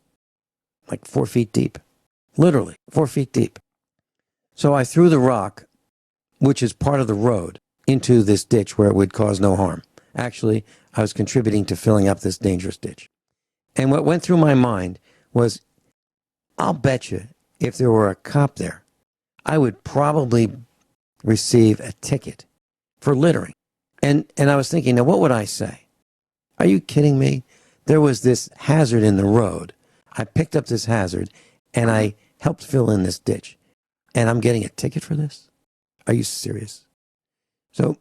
like 4 feet deep. Literally, 4 feet deep. So I threw the rock, which is part of the road, into this ditch where it would cause no harm. Actually, I was contributing to filling up this dangerous ditch. And what went through my mind was, I'll bet you, if there were a cop there, I would probably receive a ticket for littering. And I was thinking, now what would I say? Are you kidding me? There was this hazard in the road. I picked up this hazard, and I helped fill in this ditch. And I'm getting a ticket for this? Are you serious? So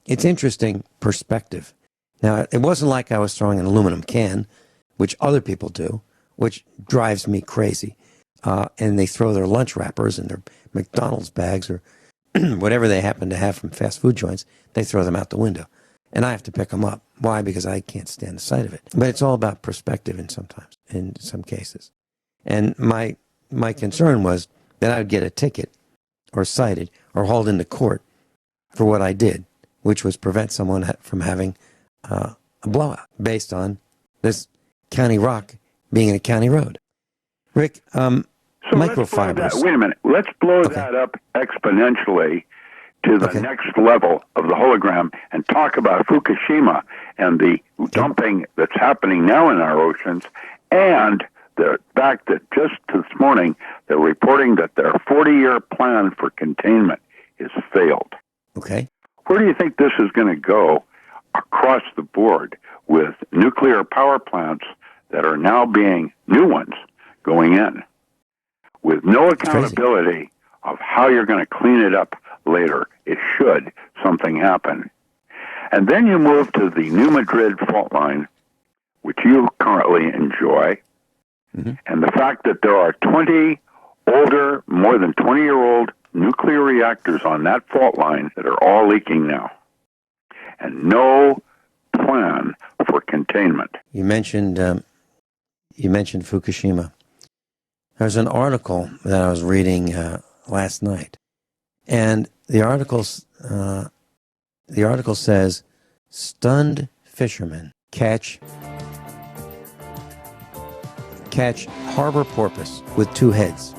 it's interesting perspective. Now, it wasn't like I was throwing an aluminum can, which other people do, which drives me crazy. And they throw their lunch wrappers and their McDonald's bags or whatever they happen to have from fast food joints, they throw them out the window. And I have to pick them up. Why? Because I can't stand the sight of it. But it's all about perspective in some cases. And my concern was that I would get a ticket or cited or hauled into court for what I did, which was prevent someone from having a blowout based on this county rock being in a county road. Rick, microfibers.
Wait a minute. Let's blow that up exponentially to the next level of the hologram and talk about Fukushima and the dumping that's happening now in our oceans, and the fact that just this morning they're reporting that their 40-year plan for containment has failed.
Okay.
Where do you think this is going to go across the board with nuclear power plants that are now being new ones going in, with no accountability of how you're going to clean it up later. It should something happen. And then you move to the New Madrid fault line, which you currently enjoy, and the fact that there are 20 older, more than 20-year-old nuclear reactors on that fault line that are all leaking now, and no plan for containment.
You mentioned Fukushima. There's an article that I was reading last night, and the article says stunned fishermen catch harbor porpoise with 2 heads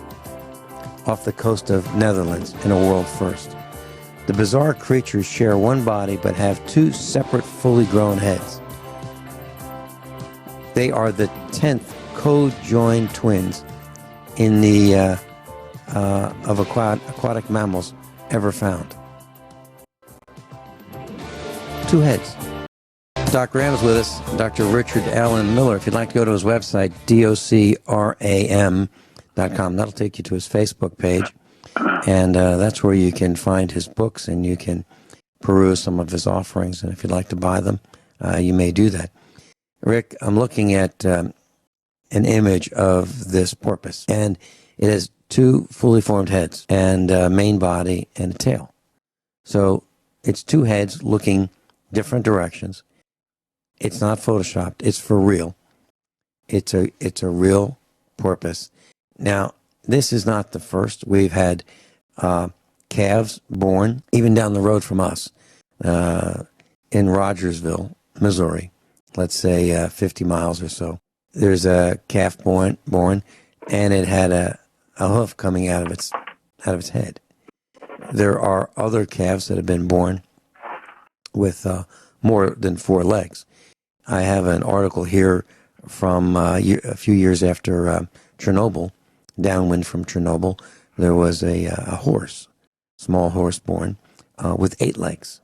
off the coast of Netherlands in a world first. The bizarre creatures share one body but have 2 separate fully grown heads. They are the 10th co-joined twins in the of aquatic mammals ever found. 2 heads. Dr. Ram is with us, Dr. Richard Allen Miller. If you'd like to go to his website, docram.com, that'll take you to his Facebook page, and that's where you can find his books and you can peruse some of his offerings, and if you'd like to buy them, you may do that. Rick, I'm looking at an image of this porpoise, and it has 2 fully formed heads and a main body and a tail. So it's 2 heads looking different directions. It's not photoshopped. It's for real. It's a real porpoise. Now, this is not the first. We've had calves born even down the road from us in Rogersville, Missouri. Let's say 50 miles or so. There's a calf born, and it had a hoof coming out of its head. There are other calves that have been born with more than 4 legs. I have an article here from a few years after Chernobyl, downwind from Chernobyl. There was a horse, small horse born with 8 legs.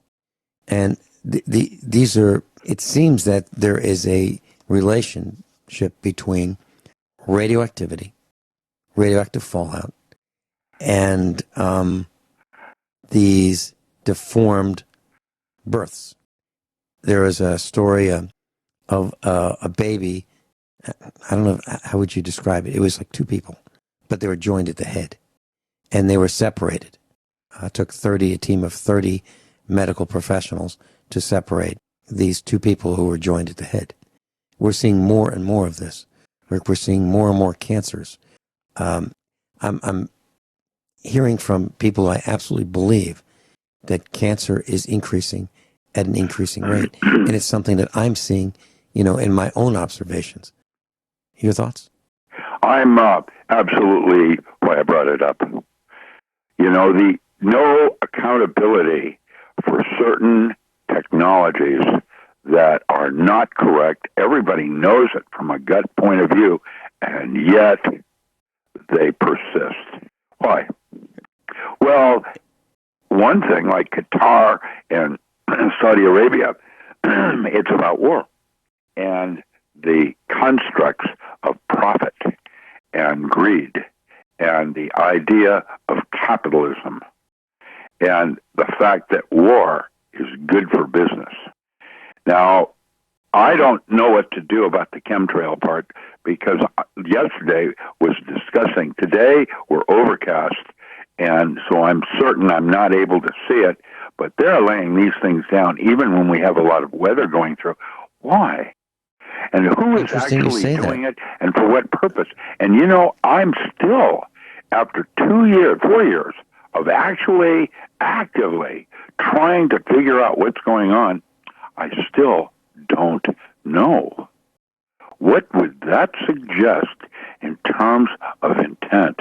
And these are, it seems that there is a relationship between radioactivity, radioactive fallout, and these deformed births. There is a story of a baby. I don't know, how would you describe it? It was like 2 people, but they were joined at the head, and they were separated. It took a team of 30 medical professionals to separate these 2 people who were joined at the head. We're seeing more and more of this. We're seeing more and more cancers. I'm hearing from people I absolutely believe that cancer is increasing at an increasing rate, and it's something that I'm seeing, in my own observations. Your thoughts?
I'm absolutely why I brought it up. The no accountability for certain technologies that are not correct. Everybody knows it from a gut point of view, and yet they persist. Why? Well, one thing like Qatar and Saudi Arabia, it's about war and the constructs of profit and greed and the idea of capitalism and the fact that war is good for business. Now, I don't know what to do about the chemtrail part because yesterday was discussing. Today we're overcast, and so I'm certain I'm not able to see it, but they're laying these things down even when we have a lot of weather going through. Why? And who is actually doing it, and for what purpose? And I'm still, after 4 years of actually actively trying to figure out what's going on, I still don't know. What would that suggest in terms of intent?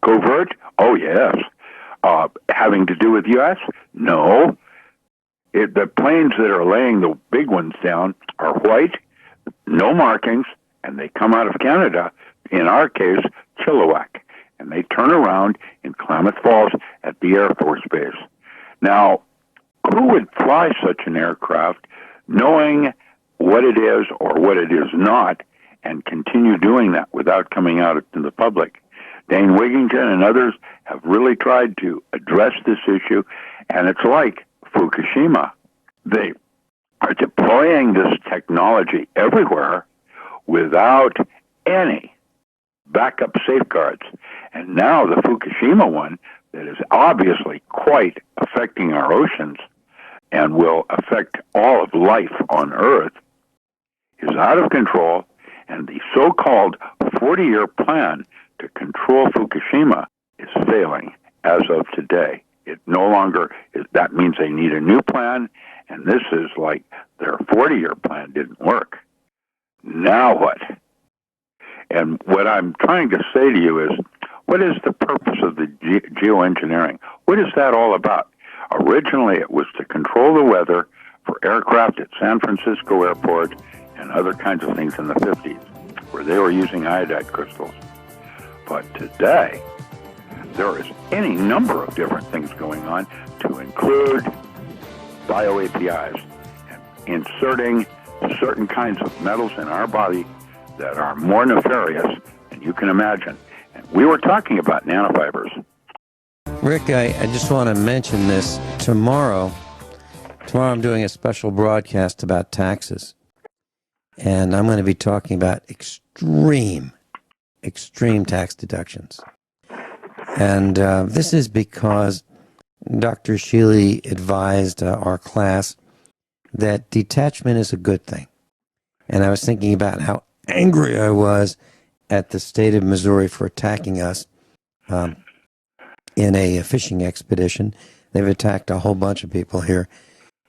Covert? Oh, yes. Having to do with U.S.? No. The planes that are laying the big ones down are white, no markings, and they come out of Canada, in our case, Chilliwack, and they turn around in Klamath Falls at the Air Force Base. Now, who would fly such an aircraft knowing what it is or what it is not, and continue doing that without coming out to the public. Dane Wigington and others have really tried to address this issue, and it's like Fukushima. They are deploying this technology everywhere without any backup safeguards. And now the Fukushima one, that is obviously quite affecting our oceans and will affect all of life on Earth, is out of control, and the so-called 40-year plan to control Fukushima is failing as of today. It no longer is. That means they need a new plan, and this is like their 40-year plan didn't work. Now what? And what I'm trying to say to you is, what is the purpose of the geoengineering? What is that all about? Originally, it was to control the weather for aircraft at San Francisco Airport and other kinds of things in the 50s, where they were using iodide crystals. But today, there is any number of different things going on, to include bio-APIs and inserting certain kinds of metals in our body that are more nefarious than you can imagine. And we were talking about nanofibers.
Rick, I just want to mention this. Tomorrow I'm doing a special broadcast about taxes. And I'm going to be talking about extreme tax deductions. And this is because Dr. Shealy advised our class that detachment is a good thing. And I was thinking about how angry I was at the state of Missouri for attacking us in a fishing expedition. They've attacked a whole bunch of people here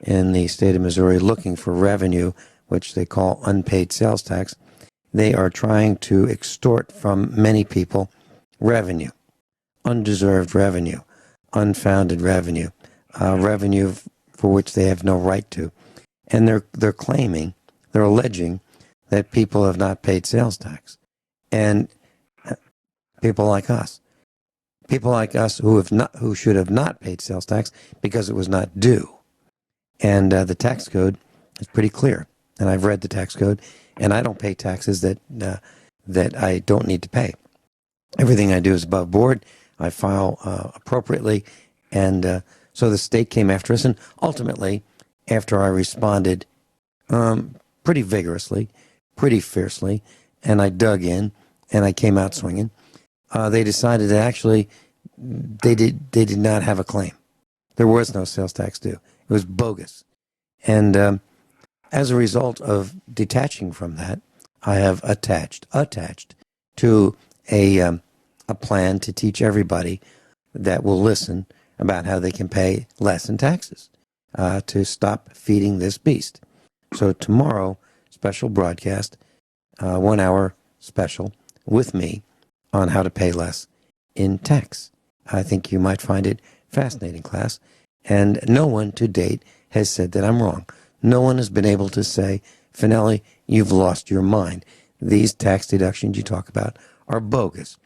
in the state of Missouri looking for revenue, which they call unpaid sales tax. They are trying to extort from many people revenue, undeserved revenue, unfounded revenue, revenue for which they have no right to. And they're claiming, they're alleging that people have not paid sales tax. And people like us who should have not paid sales tax because it was not due. And the tax code is pretty clear. And I've read the tax code, and I don't pay taxes that I don't need to pay. Everything I do is above board. I file appropriately, and so the state came after us. And ultimately, after I responded pretty vigorously, pretty fiercely, and I dug in, and I came out swinging, they decided that actually they did not have a claim. There was no sales tax due. It was bogus, and as a result of detaching from that, I have attached to a plan to teach everybody that will listen about how they can pay less in taxes to stop feeding this beast. So tomorrow, special broadcast, 1 hour special with me on how to pay less in tax. I think you might find it fascinating, class. And no one to date has said that I'm wrong. No one has been able to say, Finelli, you've lost your mind. These tax deductions you talk about are bogus.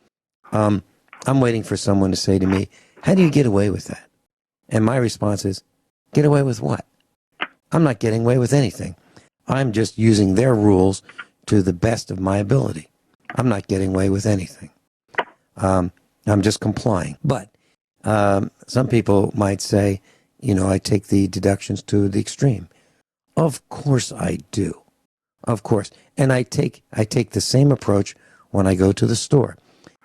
I'm waiting for someone to say to me, how do you get away with that? And my response is, get away with what? I'm not getting away with anything. I'm just using their rules to the best of my ability. I'm not getting away with anything. I'm just complying. But some people might say, I take the deductions to the extreme. Of course I do. Of course. And I take the same approach when I go to the store.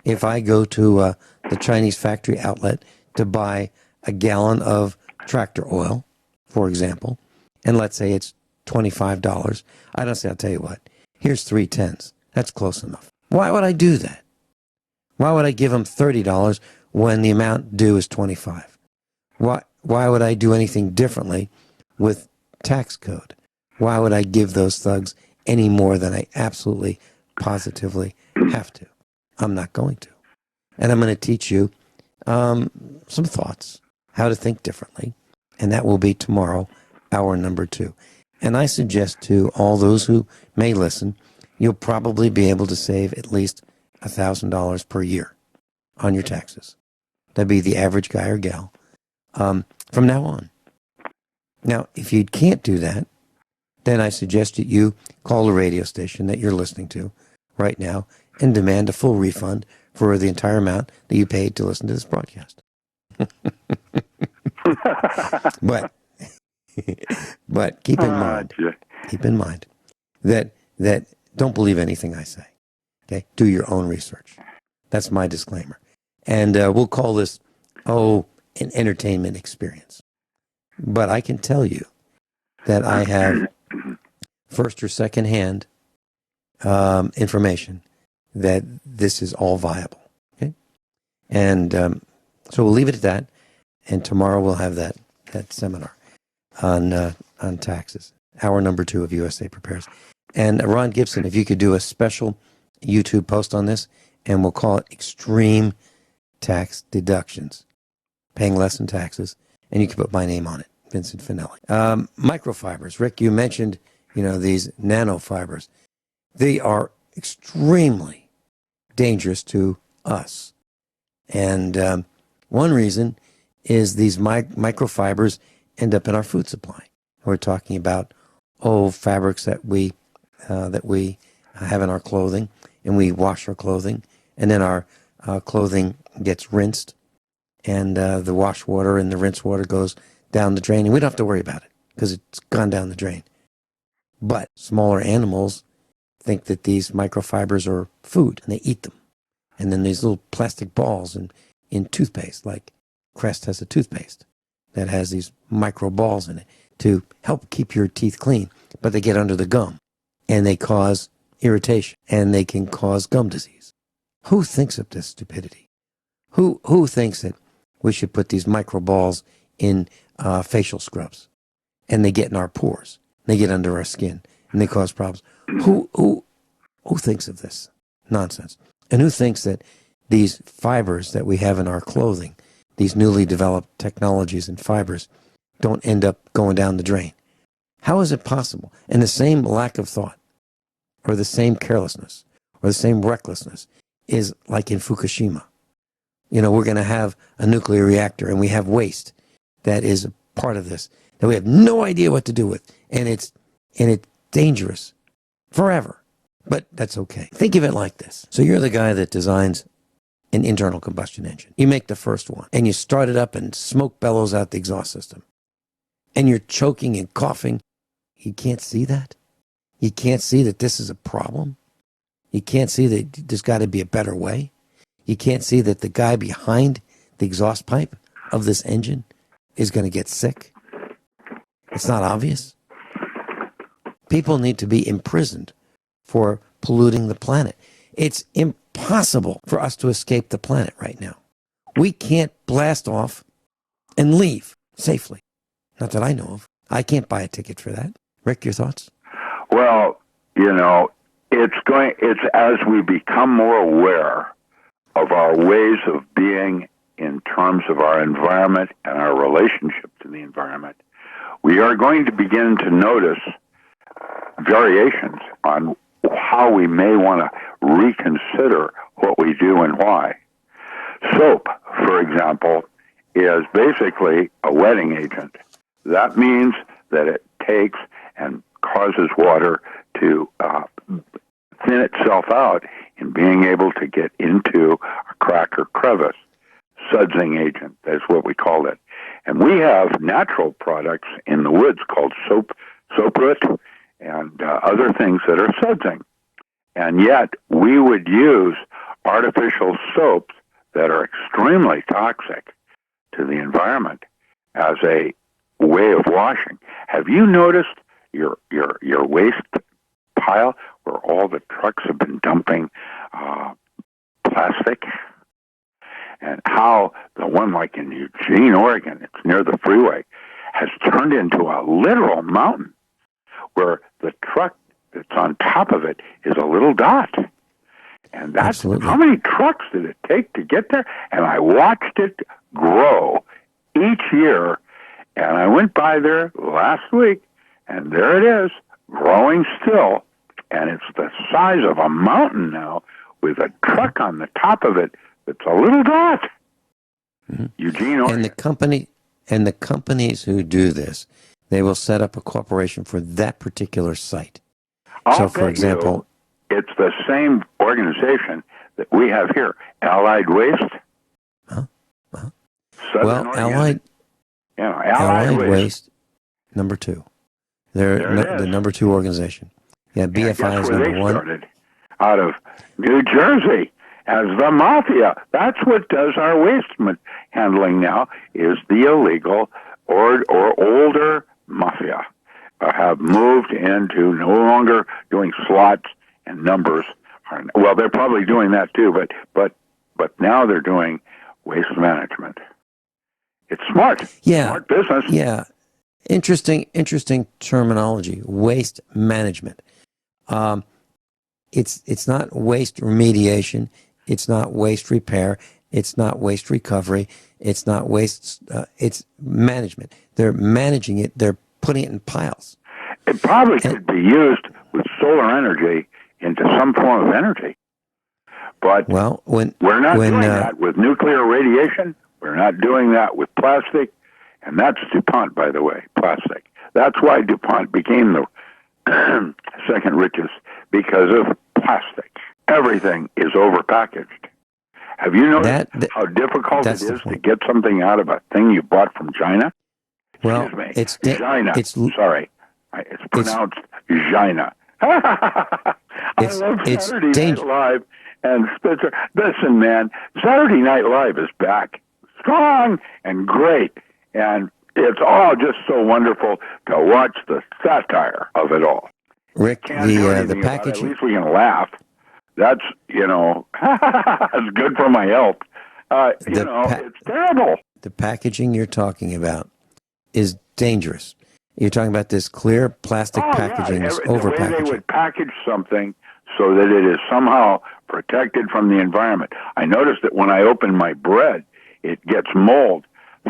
If I go to the Chinese factory outlet to buy a gallon of tractor oil, for example, and let's say it's $25, I don't say, I'll tell you what, here's 3 tens. That's close enough. Why would I do that? Why would I give them $30 when the amount due is $25? Why would I do anything differently with tax code? Why would I give those thugs any more than I absolutely, positively have to? I'm not going to. And I'm going to teach you some thoughts, how to think differently. And that will be tomorrow, hour number 2. And I suggest to all those who may listen, you'll probably be able to save at least $1,000 per year on your taxes. That'd be the average guy or gal from now on. Now, if you can't do that, then I suggest that you call the radio station that you're listening to right now and demand a full refund for the entire amount that you paid to listen to this broadcast. but keep in mind that don't believe anything I say. Okay, do your own research. That's my disclaimer. And we'll call this, an entertainment experience. But I can tell you that I have first or second hand information that this is all viable. Okay, and so we'll leave it at that. And tomorrow we'll have that seminar on taxes, hour number 2 of USA Prepares. And Ron Gibson, if you could do a special YouTube post on this, and we'll call it Extreme Tax Deductions, paying less in taxes, and you can put my name on it, Vincent Finelli. Microfibers, Rick, you mentioned, these nanofibers. They are extremely dangerous to us. And one reason is these microfibers end up in our food supply. We're talking about fabrics that we have in our clothing, and we wash our clothing, and then our clothing gets rinsed, and the wash water and the rinse water goes down the drain, and we don't have to worry about it because it's gone down the drain. But smaller animals think that these microfibers are food, and they eat them. And then these little plastic balls in toothpaste, like Crest has a toothpaste that has these micro balls in it to help keep your teeth clean, but they get under the gum, and they cause irritation, and they can cause gum disease. Who thinks of this stupidity? Who thinks that we should put these micro balls in facial scrubs, and they get in our pores, they get under our skin, and they cause problems? Who thinks of this nonsense? And who thinks that these fibers that we have in our clothing, these newly developed technologies and fibers, don't end up going down the drain? How is it possible? And the same lack of thought, or the same carelessness, or the same recklessness is like in Fukushima. We're going to have a nuclear reactor, and we have waste that is a part of this that we have no idea what to do with, and it's dangerous forever. But that's okay. Think of it like this. So you're the guy that designs an internal combustion engine. You make the first one, and you start it up, and smoke bellows out the exhaust system. And you're choking and coughing. You can't see that? You can't see that this is a problem? You can't see that there's got to be a better way? You can't see that the guy behind the exhaust pipe of this engine is going to get sick? It's not obvious? People need to be imprisoned for polluting the planet. It's impossible for us to escape the planet right now. We can't blast off and leave safely. Not that I know of. I can't buy a ticket for that. Rick, your thoughts?
Well, it's as we become more aware of our ways of being in terms of our environment and our relationship to the environment, we are going to begin to notice variations on how we may want to reconsider what we do and why. Soap, for example, is basically a wetting agent. That means that it takes and causes water to thin itself out in being able to get into a crack or crevice. Sudsing agent, that's what we call it. And we have natural products in the woods called soaproot and other things that are sudsing. And yet we would use artificial soaps that are extremely toxic to the environment as a way of washing. Have you noticed your waste pile where all the trucks have been dumping plastic? And how the one like in Eugene, Oregon, it's near the freeway, has turned into a literal mountain where the truck that's on top of it is a little dot. And that's
Absolutely.
How many trucks did it take to get there? And I watched it grow each year. And I went by there last week, and there it is, growing still. And it's the size of a mountain now with a truck on the top of it that's a little dot. Mm-hmm. Eugene, Oregon.
And the companies who do this, they will set up a corporation for that particular site.
I'll
So, for
bet
example,
it's the same organization that we have here, Allied Waste.
well, Allied Waste, number 2. They're the number 2 organization. Yeah, BFI is number 1.
Started out of New Jersey as the mafia. That's what does our waste handling now, is the illegal or older mafia have moved into no longer doing slots and numbers. Well, they're probably doing that too, but now they're doing waste management. It's smart.
Yeah.
Smart business.
Yeah. Interesting terminology. Waste management. It's not waste remediation. It's not waste repair. It's not waste recovery. It's not waste. It's management. They're managing it. They're putting it in piles.
It probably could be used with solar energy into some form of energy. But we're not doing that with nuclear radiation. We're not doing that with plastic. And that's DuPont, by the way, plastic. That's why DuPont became the second richest, because of plastic. Everything is overpackaged. Have you noticed how difficult it is to get something out of a thing you bought from China?
Well,
Excuse me.
It's
China. Sorry. It's pronounced China. I love Saturday Night Live and Spitzer. Listen, man, Saturday Night Live is back. Strong and great. And it's all just so wonderful to watch the satire of it all.
Rick, the packaging.
At least we can laugh. That's, it's good for my health. It's terrible.
The packaging you're talking about is dangerous. You're talking about this clear plastic packaging, this over-packaging.
The way they would package something so that it is somehow protected from the environment. I noticed that when I open my bread, it gets mold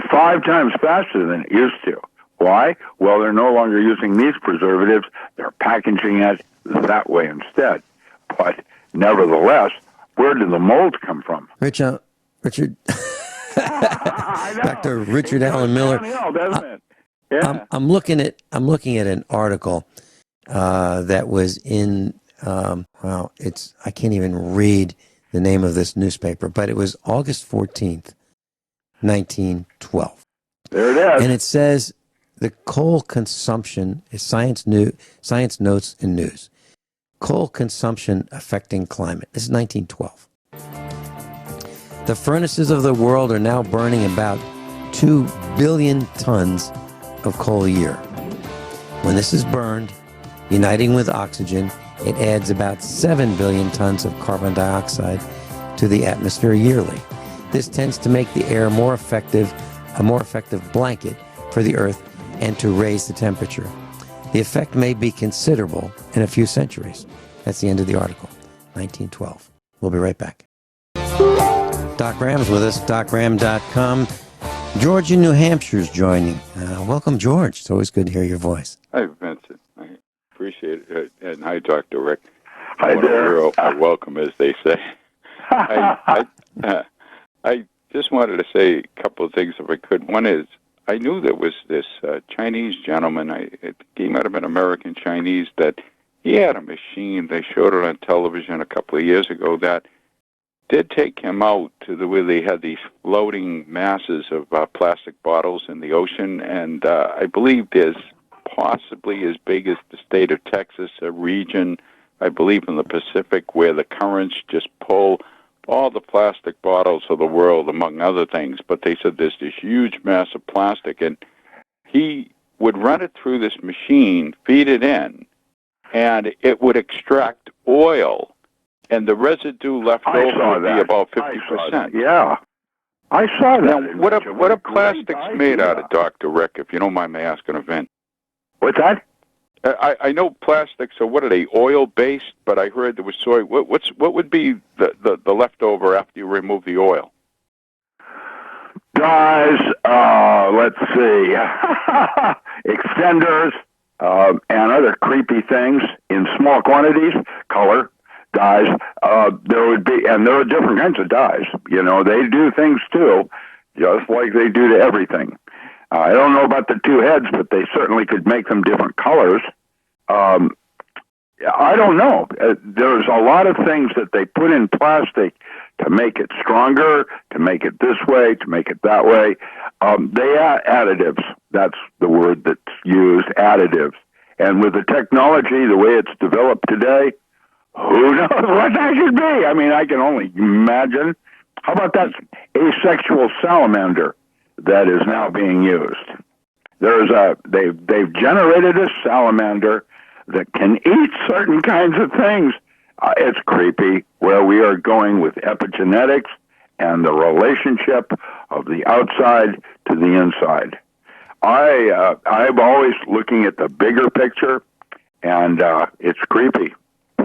5 times faster than it used to. Why? Well, they're no longer using these preservatives. They're packaging it that way instead. But nevertheless, where did the mold come from?
Richard, Dr. Richard Allen Miller.
Yeah.
I'm looking at an article that was in. I can't even read the name of this newspaper, but it was August 14th, 1912.
There it is.
And it says the coal consumption is science notes and news. Coal consumption affecting climate. This is 1912. The furnaces of the world are now burning about 2 billion tons of coal a year. When this is burned, uniting with oxygen, it adds about 7 billion tons of carbon dioxide to the atmosphere yearly. This tends to make the air a more effective blanket for the Earth and to raise the temperature. The effect may be considerable in a few centuries. That's the end of the article. 1912. We'll be right back. Doc Ram's with us, docram.com. George in New Hampshire's joining. Welcome, George. It's always good to hear your voice.
Hi, Vincent. I appreciate it. And hi, Dr. Rick.
Hi there.
Welcome, as they say. I just wanted to say a couple of things, if I could. One is, I knew there was this Chinese gentleman, he might have been American Chinese, that he had a machine, they showed it on television a couple of years ago, that did take him out to where they had these floating masses of plastic bottles in the ocean, and I believe there's possibly as big as the state of Texas, a region, I believe in the Pacific, where the currents just pull all the plastic bottles of the world, among other things. But they said there's this huge mass of plastic, and he would run it through this machine, feed it in, and it would extract oil. And the residue left over would be about 50%.
Yeah, I saw that.
Now, what are plastics made out of, Dr. Rick, if you don't mind me asking, Vin?
What's that?
I know plastics, so what are they, oil-based? But I heard there was soy. What would be the leftover after you remove the oil?
Dyes, let's see, extenders, and other creepy things in small quantities, color. Dyes, there would be, and there are different kinds of dyes. They do things too, just like they do to everything. I don't know about the two heads, but they certainly could make them different colors. I don't know. There's a lot of things that they put in plastic to make it stronger, to make it this way, to make it that way. They add additives. That's the word that's used, additives. And with the technology, the way it's developed today, who knows what that should be? I mean, I can only imagine. How about that asexual salamander that is now being used? They've generated a salamander that can eat certain kinds of things. It's creepy where we are going with epigenetics and the relationship of the outside to the inside. I'm always looking at the bigger picture, and it's creepy.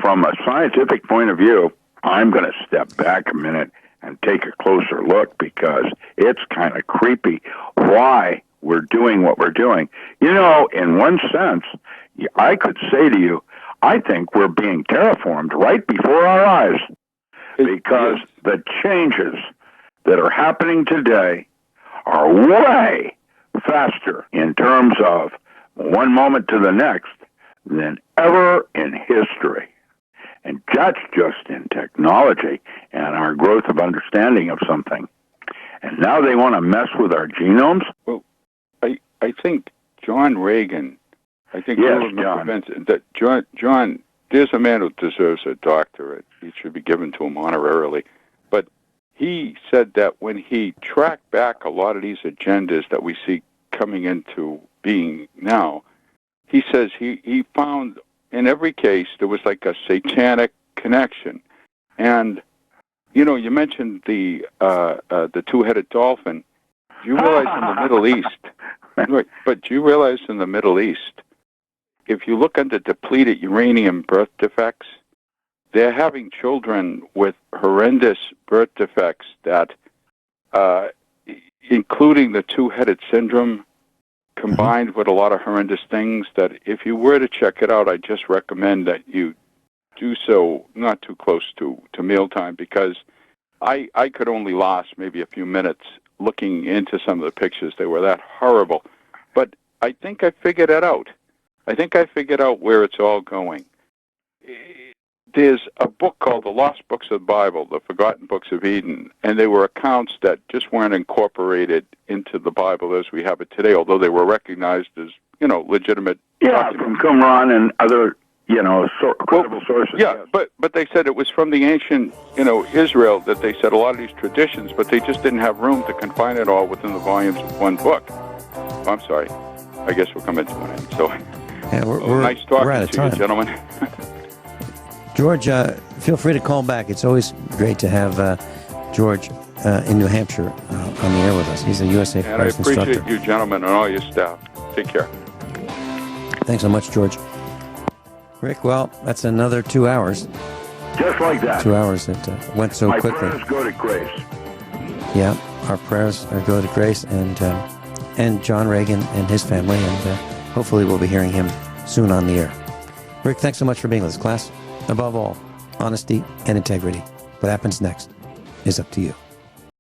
From a scientific point of view, I'm going to step back a minute and take a closer look because it's kind of creepy why we're doing what we're doing. You know, in one sense, I could say to you, I think we're being terraformed right before our eyes because the changes that are happening today are way faster in terms of one moment to the next than ever in history. And that's just in technology and our growth of understanding of something. And now they want to mess with our genomes?
Well, I think John Regan, I think
yes,
John. Vincent, that John, there's a man who deserves a doctorate. He should be given to him honorarily. But he said that when he tracked back a lot of these agendas that we see coming into being now, he says he found in every case there was like a satanic connection. And, you know, you mentioned the two-headed dolphin. Do you realize in the Middle East, right, but do you realize in the Middle East, if you look under depleted uranium birth defects, they're having children with horrendous birth defects that, including the two-headed syndrome, combined with a lot of horrendous things that if you were to check it out, I just recommend that you do so not too close to mealtime because I could only last maybe a few minutes looking into some of the pictures. They were that horrible. But I think I figured it out. I think I figured out where it's all going. There's a book called The Lost Books of the Bible, The Forgotten Books of Eden, and they were accounts that just weren't incorporated into the Bible as we have it today, although they were recognized as, you know, legitimate documents.
From Qumran and other, you know, credible sources.
Yeah, yes. But they said it was from the ancient, you know, Israel that they said a lot of these traditions, but they just didn't have room to confine it all within the volumes of one book. Oh, I'm sorry. I guess we're coming to an end. So,
yeah, we're
nice talking to
time.
you, gentlemen.
George, feel free to call back. It's always great to have George in New Hampshire on the air with us. He's a USA Parsons instructor.
And I appreciate you, gentlemen, and all your staff. Take care.
Thanks so much, George. Rick, well, that's another 2 hours.
Just like that.
2 hours that went so quickly.
My prayers go to Grace.
Yeah, our prayers go to Grace and John Regan and his family, and hopefully we'll be hearing him soon on the air. Rick, thanks so much for being with us, class. Above all, honesty and integrity. What happens next is up to you.